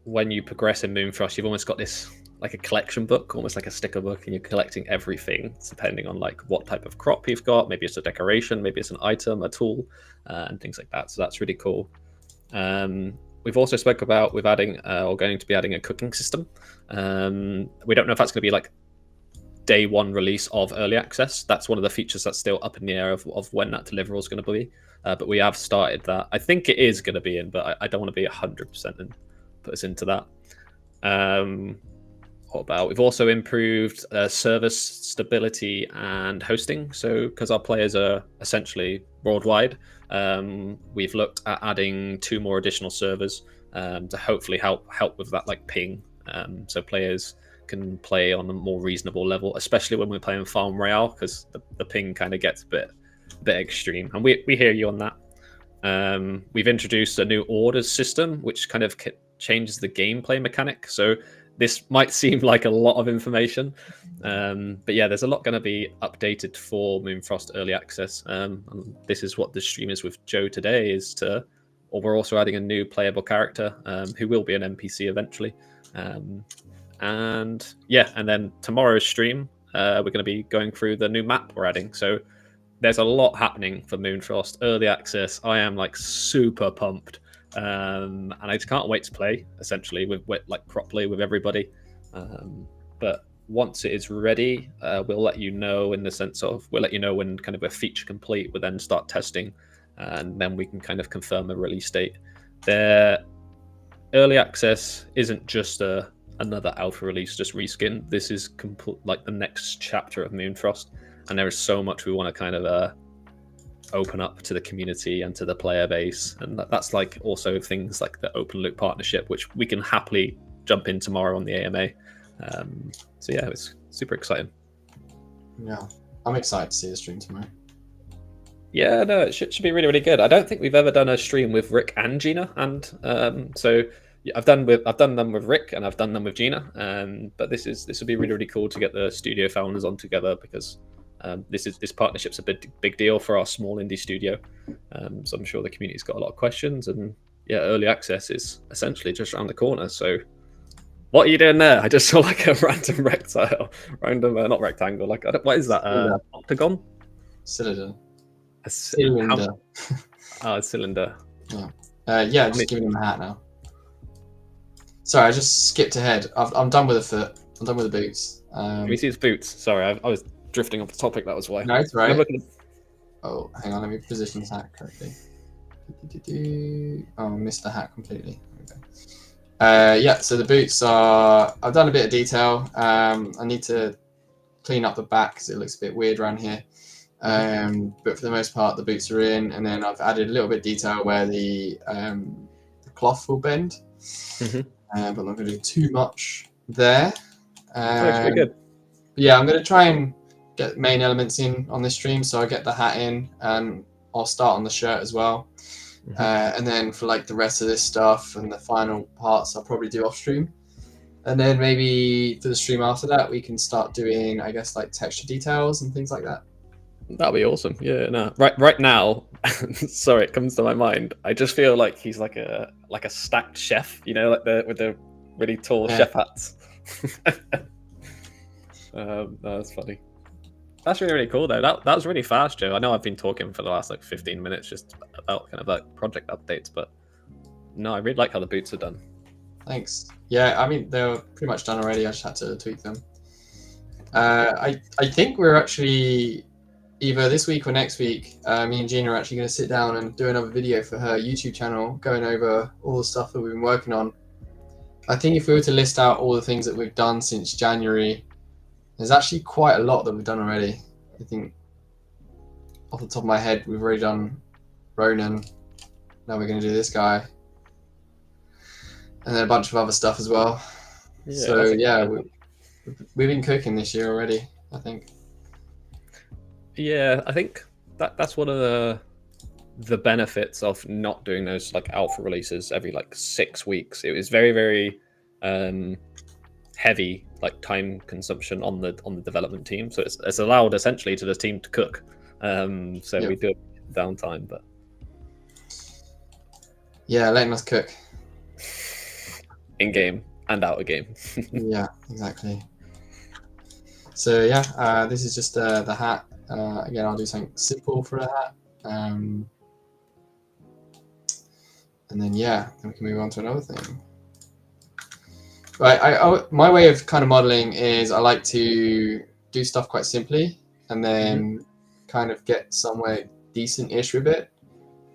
when you progress in Moonfrost, you've almost got this like a collection book, almost like a sticker book, and you're collecting everything depending on like what type of crop you've got. Maybe it's a decoration, maybe it's an item, a tool, and things like that. So that's really cool. We've also spoke about or going to be adding a cooking system. We don't know if that's going to be like day one release of early access. That's one of the features that's still up in the air of when that deliverable is going to be. But we have started that. I think it is going to be in, but I don't want to be 100% and put us into that. We've also improved service stability and hosting. So because our players are essentially worldwide, we've looked at adding 2 more additional servers to hopefully help with that like ping. So players can play on a more reasonable level, especially when we're playing Farm Royale, because the ping kind of gets a bit extreme. And we hear you on that. We've introduced a new orders system, which kind of changes the gameplay mechanic. So this might seem like a lot of information, but yeah, there's a lot going to be updated for Moonfrost early access. And this is what the stream is with Joe today. Or we're also adding a new playable character who will be an NPC eventually. And then tomorrow's stream, we're going to be going through the new map we're adding. So there's a lot happening for Moonfrost early access. I am like super pumped. And I just can't wait to play essentially with like properly with everybody. But once it is ready, we'll let you know in the sense of we'll let you know when kind of a feature complete. We'll then start testing, and then we can kind of confirm a release date. Their early access isn't just another alpha release, just reskin. This is like the next chapter of Moonfrost, and there is so much we want to kind of open up to the community and to the player base, and that's like also things like the open loop partnership, which we can happily jump in tomorrow on the AMA. So yeah, it's super exciting. Yeah, I'm excited to see the stream tomorrow. Yeah, no, it should be really, really good. I don't think we've ever done a stream with Rick and Gina, and so yeah, I've done them with Rick and I've done them with Gina, but this would be really, really cool to get the studio founders on together, because this partnership's a big deal for our small indie studio. So I'm sure the community's got a lot of questions, and yeah, early access is essentially just around the corner. So what are you doing there? I just saw like a random not rectangle. Like what is that? Octagon? Cylinder. A cylinder. A cylinder. Yeah. Just giving him a hat now. Sorry, I just skipped ahead. I'm done with the foot. I'm done with the boots. Can we see his boots? Sorry, I was drifting off the topic. That was why. No, it's right. Oh, hang on. Let me position this hat correctly. Oh, I missed the hat completely. Okay. Yeah. So the boots are. I've done a bit of detail. I need to clean up the back because it looks a bit weird around here. But for the most part, the boots are in, and then I've added a little bit of detail where the cloth will bend. Mm-hmm. But I'm not going to do too much there. That's pretty good. Yeah, I'm going to try and get main elements in on this stream, so I get the hat in, and I'll start on the shirt as well. Mm-hmm. And then for like the rest of this stuff and the final parts, I'll probably do off stream. And then maybe for the stream after that, we can start doing, I guess, like texture details and things like that. That'd be awesome. Yeah, no. Right now, sorry, it comes to my mind. I just feel like he's like a stacked chef, you know, like with the really tall chef hats. That's funny. That's really, really cool though. That was really fast, Joe. I know I've been talking for the last like 15 minutes just about kind of like project updates, but no, I really like how the boots are done. Thanks. Yeah, I mean they're pretty much done already. I just had to tweak them. I think we're actually either this week or next week, me and Gina are actually going to sit down and do another video for her YouTube channel, going over all the stuff that we've been working on. I think if we were to list out all the things that we've done since January, there's actually quite a lot that we've done already. I think off the top of my head, we've already done Ronan. Now we're going to do this guy. And then a bunch of other stuff as well. Yeah, so yeah, we've been cooking this year already, I think. Yeah, I think that's one of the benefits of not doing those like alpha releases every like 6 weeks. It was very, very heavy like time consumption on the development team. So it's allowed essentially to the team to cook. So we do it downtime, but yeah, letting us cook in game and out of game. Yeah, exactly. So yeah, this is just the hat. Again, I'll do something simple for the hat. And then yeah, then we can move on to another thing. Right, my way of kind of modeling is I like to do stuff quite simply and then kind of get somewhere decent-ish with it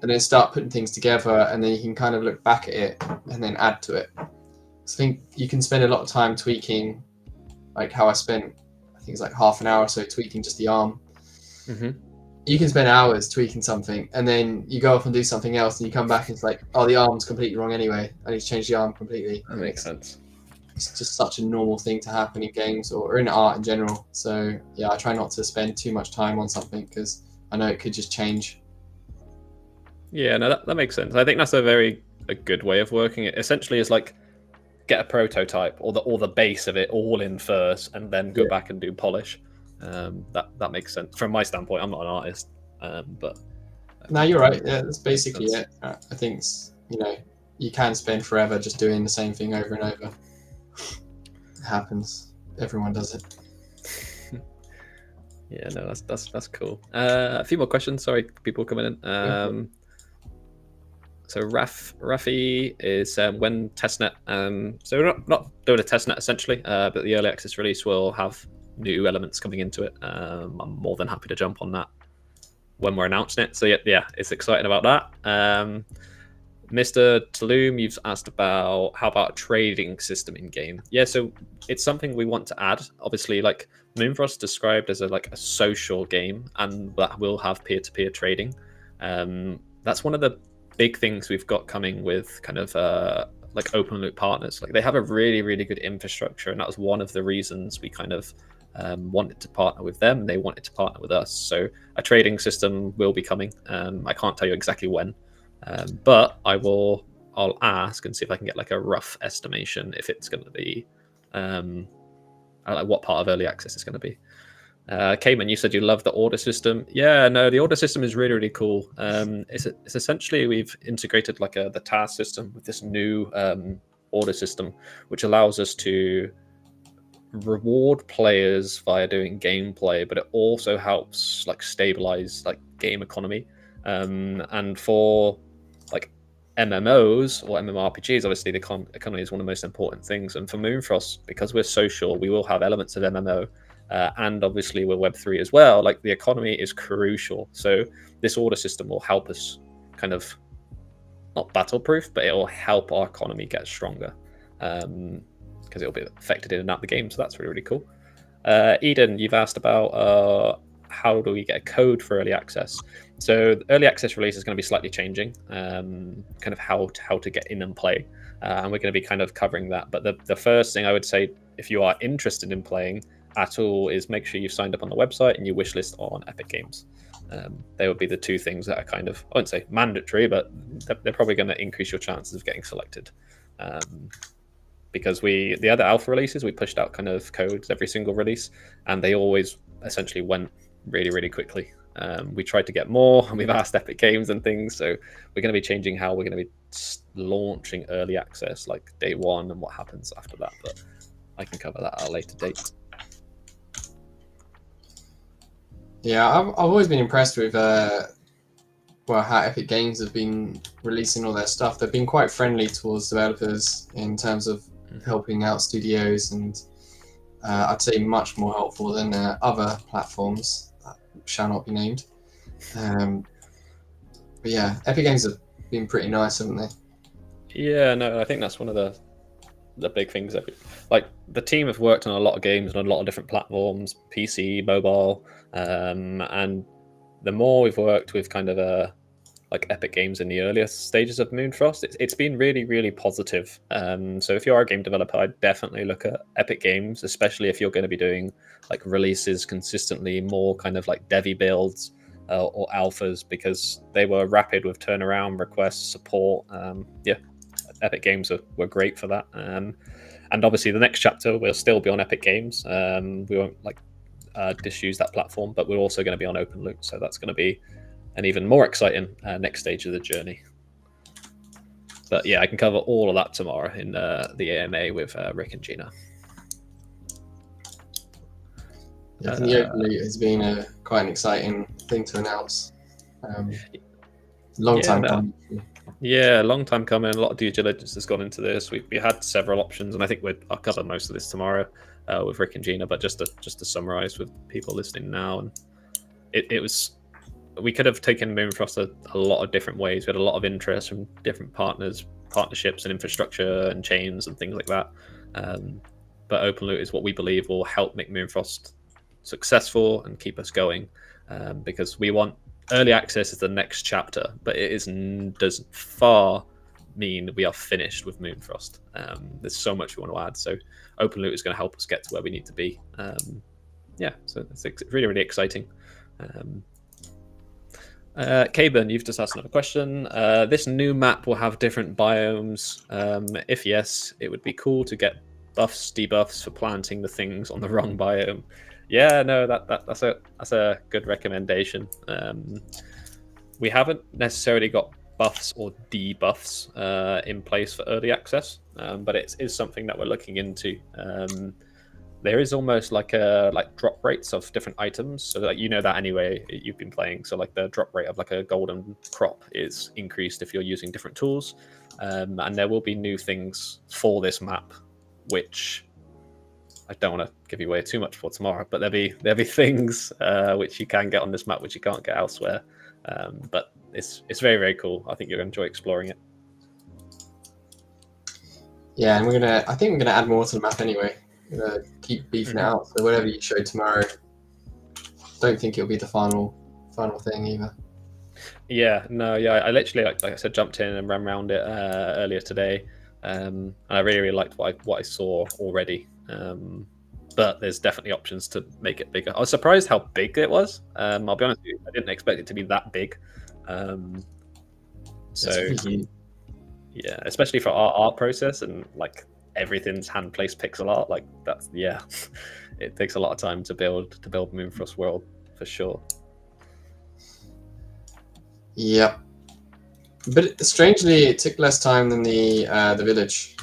and then start putting things together, and then you can kind of look back at it and then add to it. So I think you can spend a lot of time tweaking, like how I spent, I think it's like half an hour or so tweaking just the arm. Mm-hmm. You can spend hours tweaking something, and then you go off and do something else, and you come back and it's like, oh, the arm's completely wrong anyway. I need to change the arm completely. That makes sense. It's just such a normal thing to happen in games or in art in general. So yeah, I try not to spend too much time on something because I know it could just change. Yeah, no, that makes sense. I think that's a good way of working. It essentially is like get a prototype or the base of it all in first, and then go Yeah. back and do polish. That makes sense from my standpoint. I'm not an artist, but No, you're right. Yeah, that's makes basically sense. it. I think you can spend forever just doing the same thing over and over. It happens. Everyone does it. Yeah, no, that's cool. A few more questions. Sorry, people coming in. So Rafi is when testnet. So we're not doing a testnet essentially, but the early access release will have new elements coming into it. I'm more than happy to jump on that when we're announcing it. So yeah, it's exciting about that. Mr. Taloom, you've asked about how about a trading system in game. Yeah, so it's something we want to add. Obviously, like Moonfrost described as a social game, and that will have peer-to-peer trading. That's one of the big things we've got coming with kind of like open loop partners. Like they have a really, really good infrastructure, and that was one of the reasons we kind of wanted to partner with them, and they wanted to partner with us. So a trading system will be coming. I can't tell you exactly when. But I'll ask and see if I can get like a rough estimation if it's going to be like what part of early access it's going to be. Cayman, you said you love the order system. Yeah, no, the order system is really, really cool. It's essentially we've integrated like the task system with this new order system, which allows us to reward players via doing gameplay, but it also helps like stabilize like game economy. And for like MMOs or MMORPGs, obviously the economy is one of the most important things. And for Moonfrost, because we're social, we will have elements of MMO, and obviously we're Web3 as well. Like the economy is crucial, so this order system will help us kind of not battle-proof, but it will help our economy get stronger, because it'll be affected in and out the game. So that's really, really cool. Eden, you've asked about how do we get a code for early access. So the early access release is going to be slightly changing, kind of how to get in and play, and we're going to be kind of covering that. But the first thing I would say, if you are interested in playing at all, is make sure you've signed up on the website and you wishlist on Epic Games. They would be the two things that are kind of, I wouldn't say mandatory, but they're probably going to increase your chances of getting selected. Because the other alpha releases, we pushed out kind of codes every single release, and they always essentially went really, really quickly. We tried to get more, and we've asked Epic Games and things, so we're going to be changing how we're going to be launching early access, like day one, and what happens after that. But I can cover that at a later date. Yeah, I've always been impressed with how Epic Games have been releasing all their stuff. They've been quite friendly towards developers in terms of helping out studios, and I'd say much more helpful than other platforms that shall not be named. But yeah, Epic Games have been pretty nice, haven't they? Yeah, no, I think that's one of the big things. Like the team have worked on a lot of games on a lot of different platforms, PC, mobile, and the more we've worked with kind of like Epic Games in the earlier stages of Moonfrost, it's been really, really positive. So if you are a game developer, I'd definitely look at Epic Games, especially if you're going to be doing like releases consistently, more kind of like devy builds or alphas, because they were rapid with turnaround requests, support. Yeah, Epic Games were great for that. And obviously the next chapter will still be on Epic Games. We won't like disuse that platform, but we're also going to be on Open Loop, so that's going to be an even more exciting next stage of the journey. But yeah, I can cover all of that tomorrow in the AMA with Rick and Gina. I think the Open Loop has been quite an exciting thing to announce. Long time coming. Yeah, long time coming. A lot of due diligence has gone into this. We had several options, and I think I'll cover most of this tomorrow with Rick and Gina. But just to summarize with people listening now, and it was, we could have taken Moonfrost a lot of different ways. We had a lot of interest from different partnerships and infrastructure and chains and things like that. But Open Loop is what we believe will help make Moonfrost successful and keep us going, because we want early access is the next chapter, but it doesn't far mean we are finished with Moonfrost. There's so much we want to add. So Open Loop is going to help us get to where we need to be. Yeah, so it's really, really exciting. Caben, you've just asked another question. This new map will have different biomes. If yes, it would be cool to get buffs, debuffs for planting the things on the wrong biome. Yeah, no, that's a good recommendation. We haven't necessarily got buffs or debuffs in place for early access, but it is something that we're looking into. There is almost like drop rates of different items, so that you know that anyway. You've been playing, so like the drop rate of like a golden crop is increased if you're using different tools, and there will be new things for this map, which I don't want to give you away too much for tomorrow. But there'll be things which you can get on this map which you can't get elsewhere. But it's very, very cool. I think you'll enjoy exploring it. Yeah, and I think we're gonna add more to the map anyway. We're gonna keep beefing it out. So whatever you show tomorrow, don't think it'll be the final thing either. Yeah, no, yeah. I literally, like I said, jumped in and ran around it earlier today, and I really, really liked what I saw already. But there's definitely options to make it bigger. I was surprised how big it was. I'll be honest with you, I didn't expect it to be that big. So yeah, especially for our art process and like everything's hand placed pixel art, like that's it takes a lot of time to build Moonfrost World for sure. Yep. But strangely, it took less time than the village.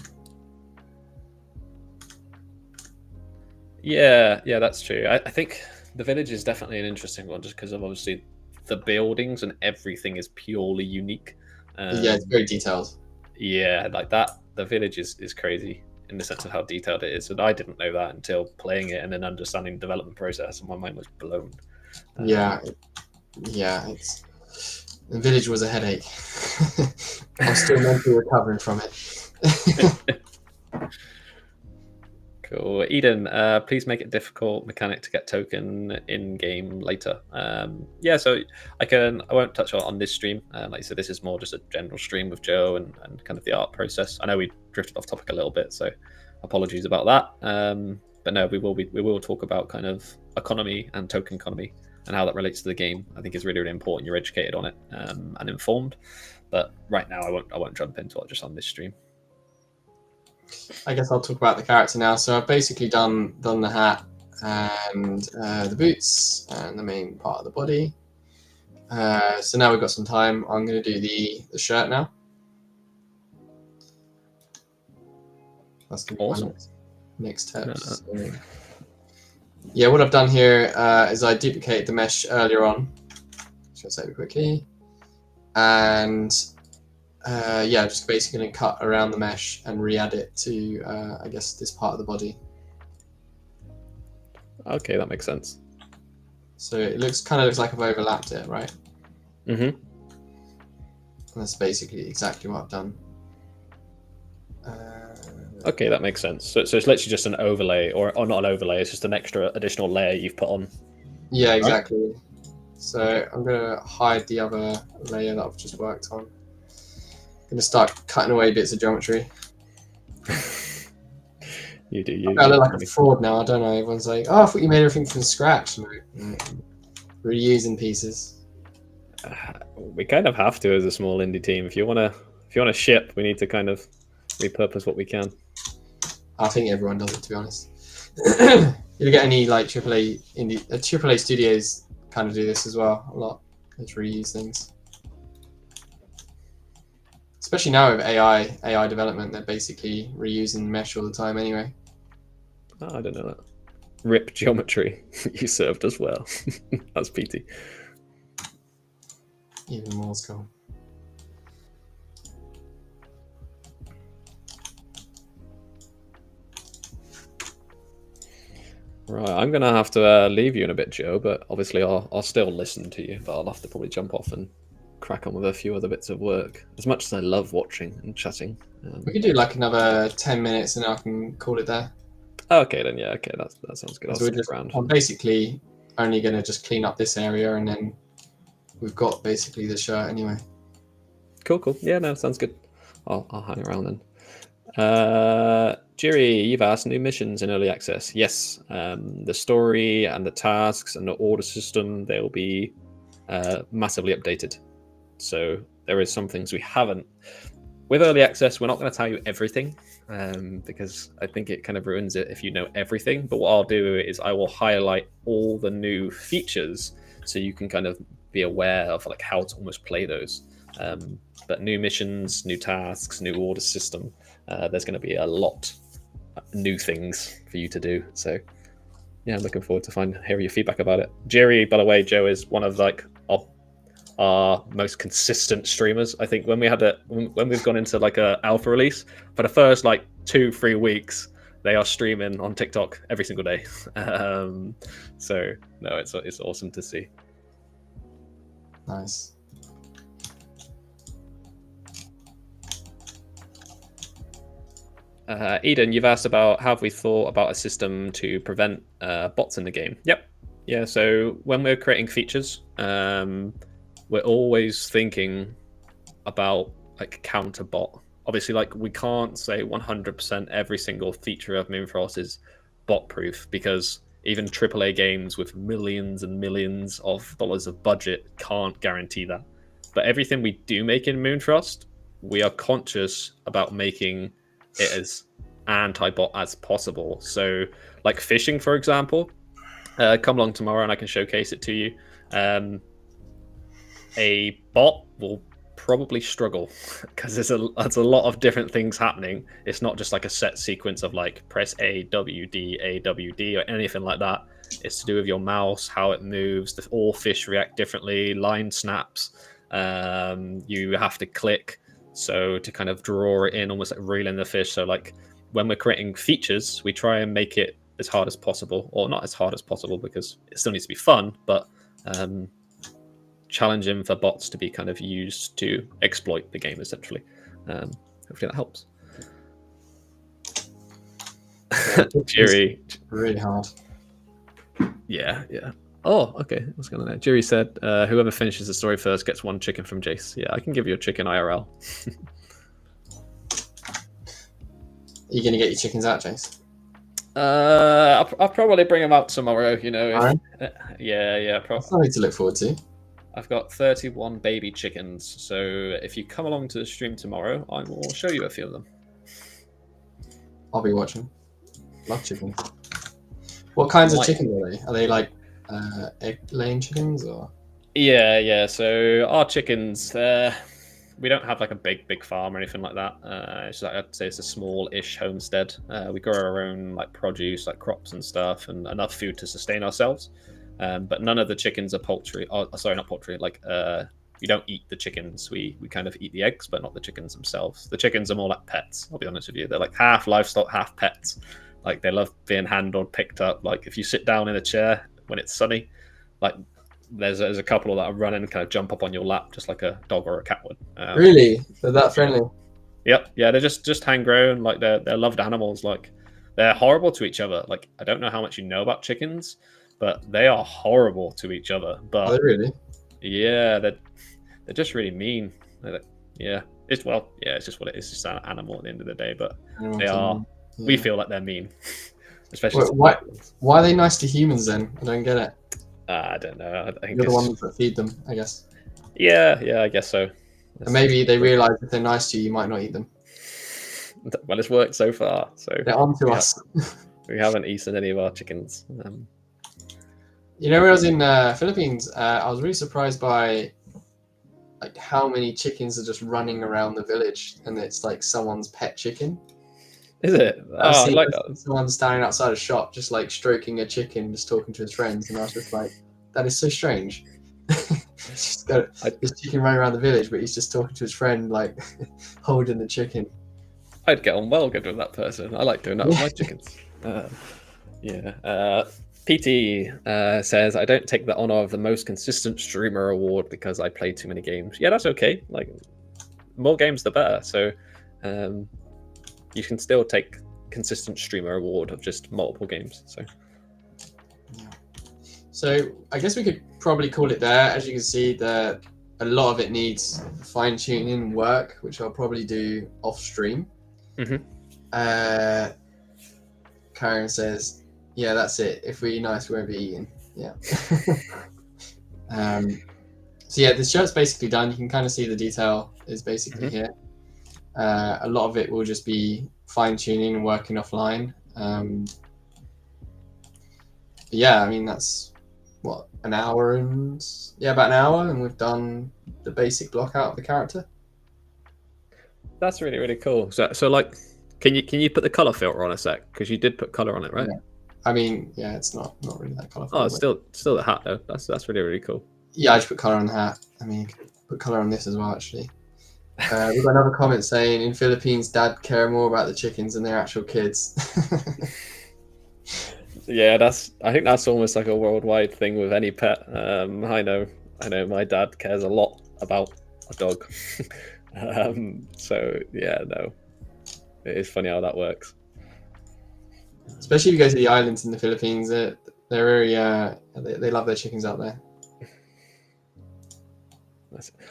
Yeah, that's true. I think the village is definitely an interesting one, just because of obviously the buildings and everything is purely unique. Yeah, it's very detailed. Yeah, like that. The village is crazy in the sense of how detailed it is, and I didn't know that until playing it and then understanding the development process, and my mind was blown. Yeah, it's the village was a headache. I'm still mentally recovering from it. Cool. Eden, please make it difficult mechanic to get token in game later. Yeah, so I won't touch on this stream. Like I said, this is more just a general stream with Joe and kind of the art process. I know we drifted off topic a little bit, so apologies about that. But no, we will talk about kind of economy and token economy and how that relates to the game. I think is really, really important. You're educated on it and informed. But right now, I won't jump into it just on this stream. I guess I'll talk about the character now. So I've basically done the hat and the boots and the main part of the body. So now we've got some time. I'm going to do the shirt now. That's going to be awesome. My next step. So, yeah, what I've done here is I duplicated the mesh earlier on. Just save it quickly. And yeah, just basically going to cut around the mesh and re-add it to, I guess, this part of the body. Okay, that makes sense. So it kind of looks like I've overlapped it, right? Mm-hmm. And that's basically exactly what I've done. Okay, that makes sense. So it's literally just an overlay, or not an overlay, it's just an extra additional layer you've put on. Yeah, exactly. Right? So I'm going to hide the other layer that I've just worked on. I'm going to start cutting away bits of geometry. You do. I look like a fraud now, I don't know. Everyone's like, oh, I thought you made everything from scratch. No, reusing pieces. We kind of have to as a small indie team. If you want to ship, we need to kind of repurpose what we can. I think everyone does it, to be honest. You get any like AAA studios kind of do this as well a lot. Let's reuse things. Especially now with AI development, they're basically reusing mesh all the time anyway. Oh, I don't know that. Rip geometry. You served as well. That's PT. Even more cool. Right, I'm going to have to leave you in a bit, Joe, but obviously I'll still listen to you, but I'll have to probably jump off and crack on with a few other bits of work. As much as I love watching and chatting. We could do like another 10 minutes and I can call it there. Okay, then, yeah, okay, that sounds good. I'll stick around. I'm basically only going to just clean up this area and then we've got basically the shirt anyway. Cool. Yeah, no, sounds good. I'll hang around then. Jiri, you've asked new missions in early access. Yes, the story and the tasks and the order system, they'll be massively updated. So there is some things we haven't. With early access, we're not going to tell you everything, because I think it kind of ruins it if you know everything. But what I'll do is I will highlight all the new features so you can kind of be aware of like how to almost play those. But new missions, new tasks, new order system. There's going to be a lot new things for you to do. So yeah, I'm looking forward to hearing your feedback about it. Jerry, by the way, Joe is one of like our most consistent streamers. I think when we've gone into like a alpha release, for the first like 2-3 weeks, they are streaming on TikTok every single day. So no, it's awesome to see. Nice. Eden, you've asked about have we thought about a system to prevent bots in the game? Yep. Yeah. So when we're creating features, we're always thinking about like counter bot. Obviously, like we can't say 100% every single feature of Moonfrost is bot proof, because even AAA games with millions and millions of dollars of budget can't guarantee that. But everything we do make in Moonfrost, we are conscious about making it as anti-bot as possible. So like fishing, for example, come along tomorrow and I can showcase it to you. A bot will probably struggle because there's a lot of different things happening. It's not just like a set sequence of like press A, W, D, A, W, D, or anything like that. It's to do with your mouse, how it moves. All fish react differently. Line snaps. You have to click. So to kind of draw it in, almost like reeling the fish. So like when we're creating features, we try and make it as hard as possible, or not as hard as possible because it still needs to be fun, but challenging for bots to be kind of used to exploit the game essentially. Hopefully that helps. Jerry, really hard. Yeah. Oh, okay. What's going on there? Jerry said, whoever finishes the story first gets 1 chicken from Jace. Yeah, I can give you a chicken IRL. Are you going to get your chickens out, Jace? I'll probably bring them out tomorrow, you know. Right. Yeah. That's something to look forward to. I've got 31 baby chickens, so if you come along to the stream tomorrow, I will show you a few of them. I'll be watching. Love chickens. What kinds of chickens are they? Are they like egg-laying chickens or? Yeah. So our chickens, we don't have like a big farm or anything like that. It's like, I'd say it's a small-ish homestead. We grow our own like produce, like crops and stuff, and enough food to sustain ourselves. But none of the chickens are poultry. Oh, sorry, not poultry. Like we don't eat the chickens. We kind of eat the eggs, but not the chickens themselves. The chickens are more like pets. I'll be honest with you. They're like half livestock, half pets. Like they love being handled, picked up. Like if you sit down in a chair when it's sunny, like there's a couple that are running and kind of jump up on your lap just like a dog or a cat would. Really? They're that friendly? Yep. Yeah, they're just hand grown. Like they're loved animals. Like they're horrible to each other. Like I don't know how much you know about chickens, but they are horrible to each other. But are they really? Yeah, they're just really mean. It's just what it is. It's just an animal at the end of the day. But they are. Yeah. We feel like they're mean, especially. Why are they nice to humans then? I don't get it. I don't know. I think you're the ones that feed them, I guess. Yeah, I guess so. And maybe they realise if they're nice to you, you might not eat them. Well, it's worked so far. So they're on to us. We haven't eaten any of our chickens. You know, when I was in Philippines, I was really surprised by like how many chickens are just running around the village, and it's like someone's pet chicken. Is it? I like that. Someone standing outside a shop, just like stroking a chicken, just talking to his friends, and I was just like, that is so strange. Just got this chicken running around the village, but he's just talking to his friend, like holding the chicken. I'd get on well good with that person. I like doing that with my chickens. PT says, I don't take the honor of the most consistent streamer award because I play too many games. Yeah, that's okay. Like, more games the better. So, you can still take consistent streamer award of just multiple games. So I guess we could probably call it there. As you can see, a lot of it needs fine tuning and work, which I'll probably do off stream. Karen says, yeah, that's it. If we're nice, we won't be eating. Yeah. So yeah, the shirt's basically done. You can kind of see the detail is basically here. A lot of it will just be fine tuning and working offline. Yeah, I mean that's what, an hour and about an hour, and we've done the basic block out of the character. That's really, really cool. So like, can you put the color filter on a sec? Because you did put color on it, right? Yeah. I mean, yeah, it's not really that colorful. Oh, it's still the hat though. That's really, really cool. Yeah, I just put color on the hat. I mean, you can put color on this as well, actually. We've got another comment saying, in Philippines, dad care more about the chickens than their actual kids. Yeah, I think that's almost like a worldwide thing with any pet. I know my dad cares a lot about a dog. So yeah, no, it is funny how that works. Especially if you go to the islands in the Philippines, they're very they love their chickens out there.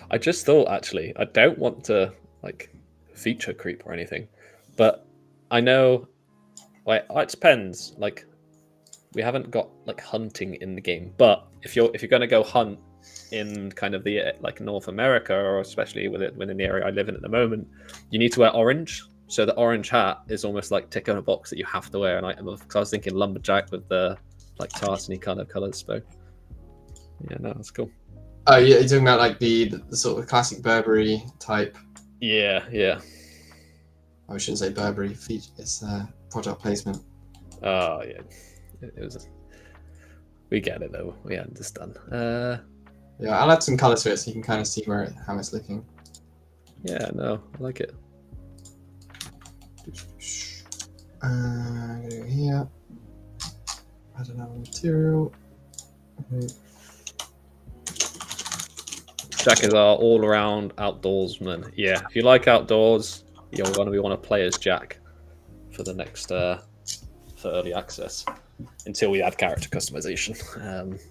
I just thought, actually, I don't want to like feature creep or anything, but I know, like, it depends. Like, we haven't got like hunting in the game, but if you're going to go hunt in kind of the like North America, or especially within the area I live in at the moment, you need to wear orange. So the orange hat is almost like ticking a box that you have to wear an item of. Because I was thinking lumberjack with the like tartany kind of colours. So yeah, no, that's cool. Oh, yeah, you're talking about like the sort of classic Burberry type. Yeah. I shouldn't say Burberry. It's product placement. Oh yeah, it was. We get it though. We understand. Yeah, I'll add some colour to it so you can kind of see how it's looking. Yeah, no, I like it. I'm gonna go here. Add another material. Okay. Jack is our all-around outdoorsman. Yeah, if you like outdoors, you're going to want to play as Jack for the next for early access until we add character customization,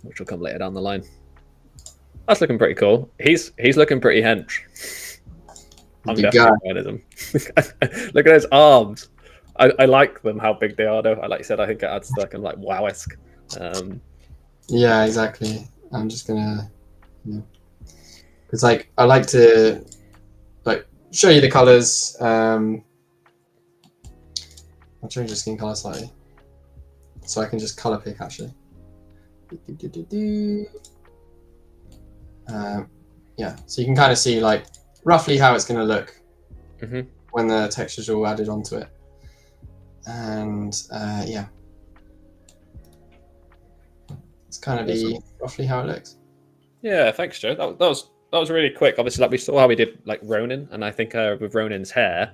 which will come later down the line. That's looking pretty cool. He's looking pretty hench. I'm definitely buying him. Look at his arms. I like them, how big they are though. Like you said, I think it adds like kind of like wow-esque. Yeah, exactly. I'm just gonna, because like I like to like show you the colors. I'll change the skin color slightly, so I can just color pick actually. Yeah, so you can kind of see like roughly how it's going to look when the textures are all added onto it, and yeah, it's kind of be roughly how it looks. Yeah, thanks, Joe. That was really quick. Obviously, like we saw how we did like Ronin, and I think with Ronin's hair,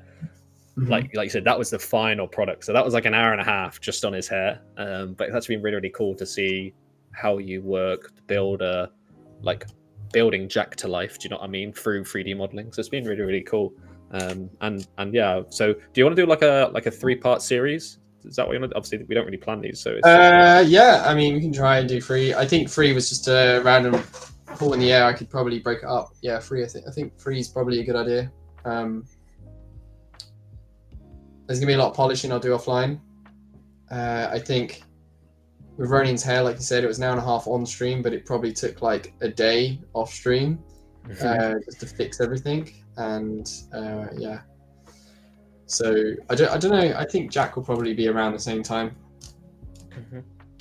like you said, that was the final product. So that was like an hour and a half just on his hair. But that's been really, really cool to see how you work to build building Jack to life. Do you know what I mean? Through 3D modeling. So it's been really, really cool. And yeah. So do you want to do like a 3-part series? Is that what you want to? Obviously, we don't really plan these. So it's yeah. I mean, we can try and do 3. I think 3 was just a random pull in the air. I could probably break it up. Yeah, 3. I think 3 is probably a good idea. There's gonna be a lot of polishing I'll do offline. I think with Ronin's hair, like you said, it was an hour and a half on stream, but it probably took like a day off stream just to fix everything. And yeah, so I don't know. I think Jack will probably be around the same time.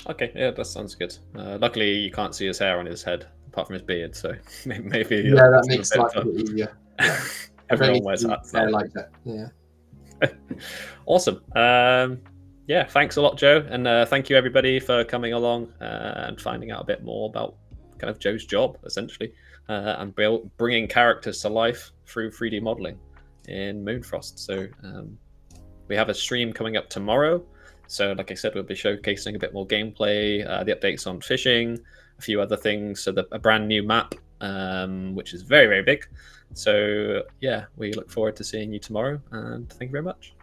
Okay, yeah, that sounds good. Luckily, you can't see his hair on his head apart from his beard, so maybe yeah, that makes life a bit easier. Yeah. Everyone wears hats now. Like that. Yeah. Awesome. Yeah, thanks a lot, Joe, and thank you everybody for coming along and finding out a bit more about kind of Joe's job, essentially, and bringing characters to life through 3D modeling in Moonfrost. So we have a stream coming up tomorrow. So like I said, we'll be showcasing a bit more gameplay, the updates on fishing, a few other things. So a brand new map, which is very, very big. So yeah, we look forward to seeing you tomorrow, and thank you very much.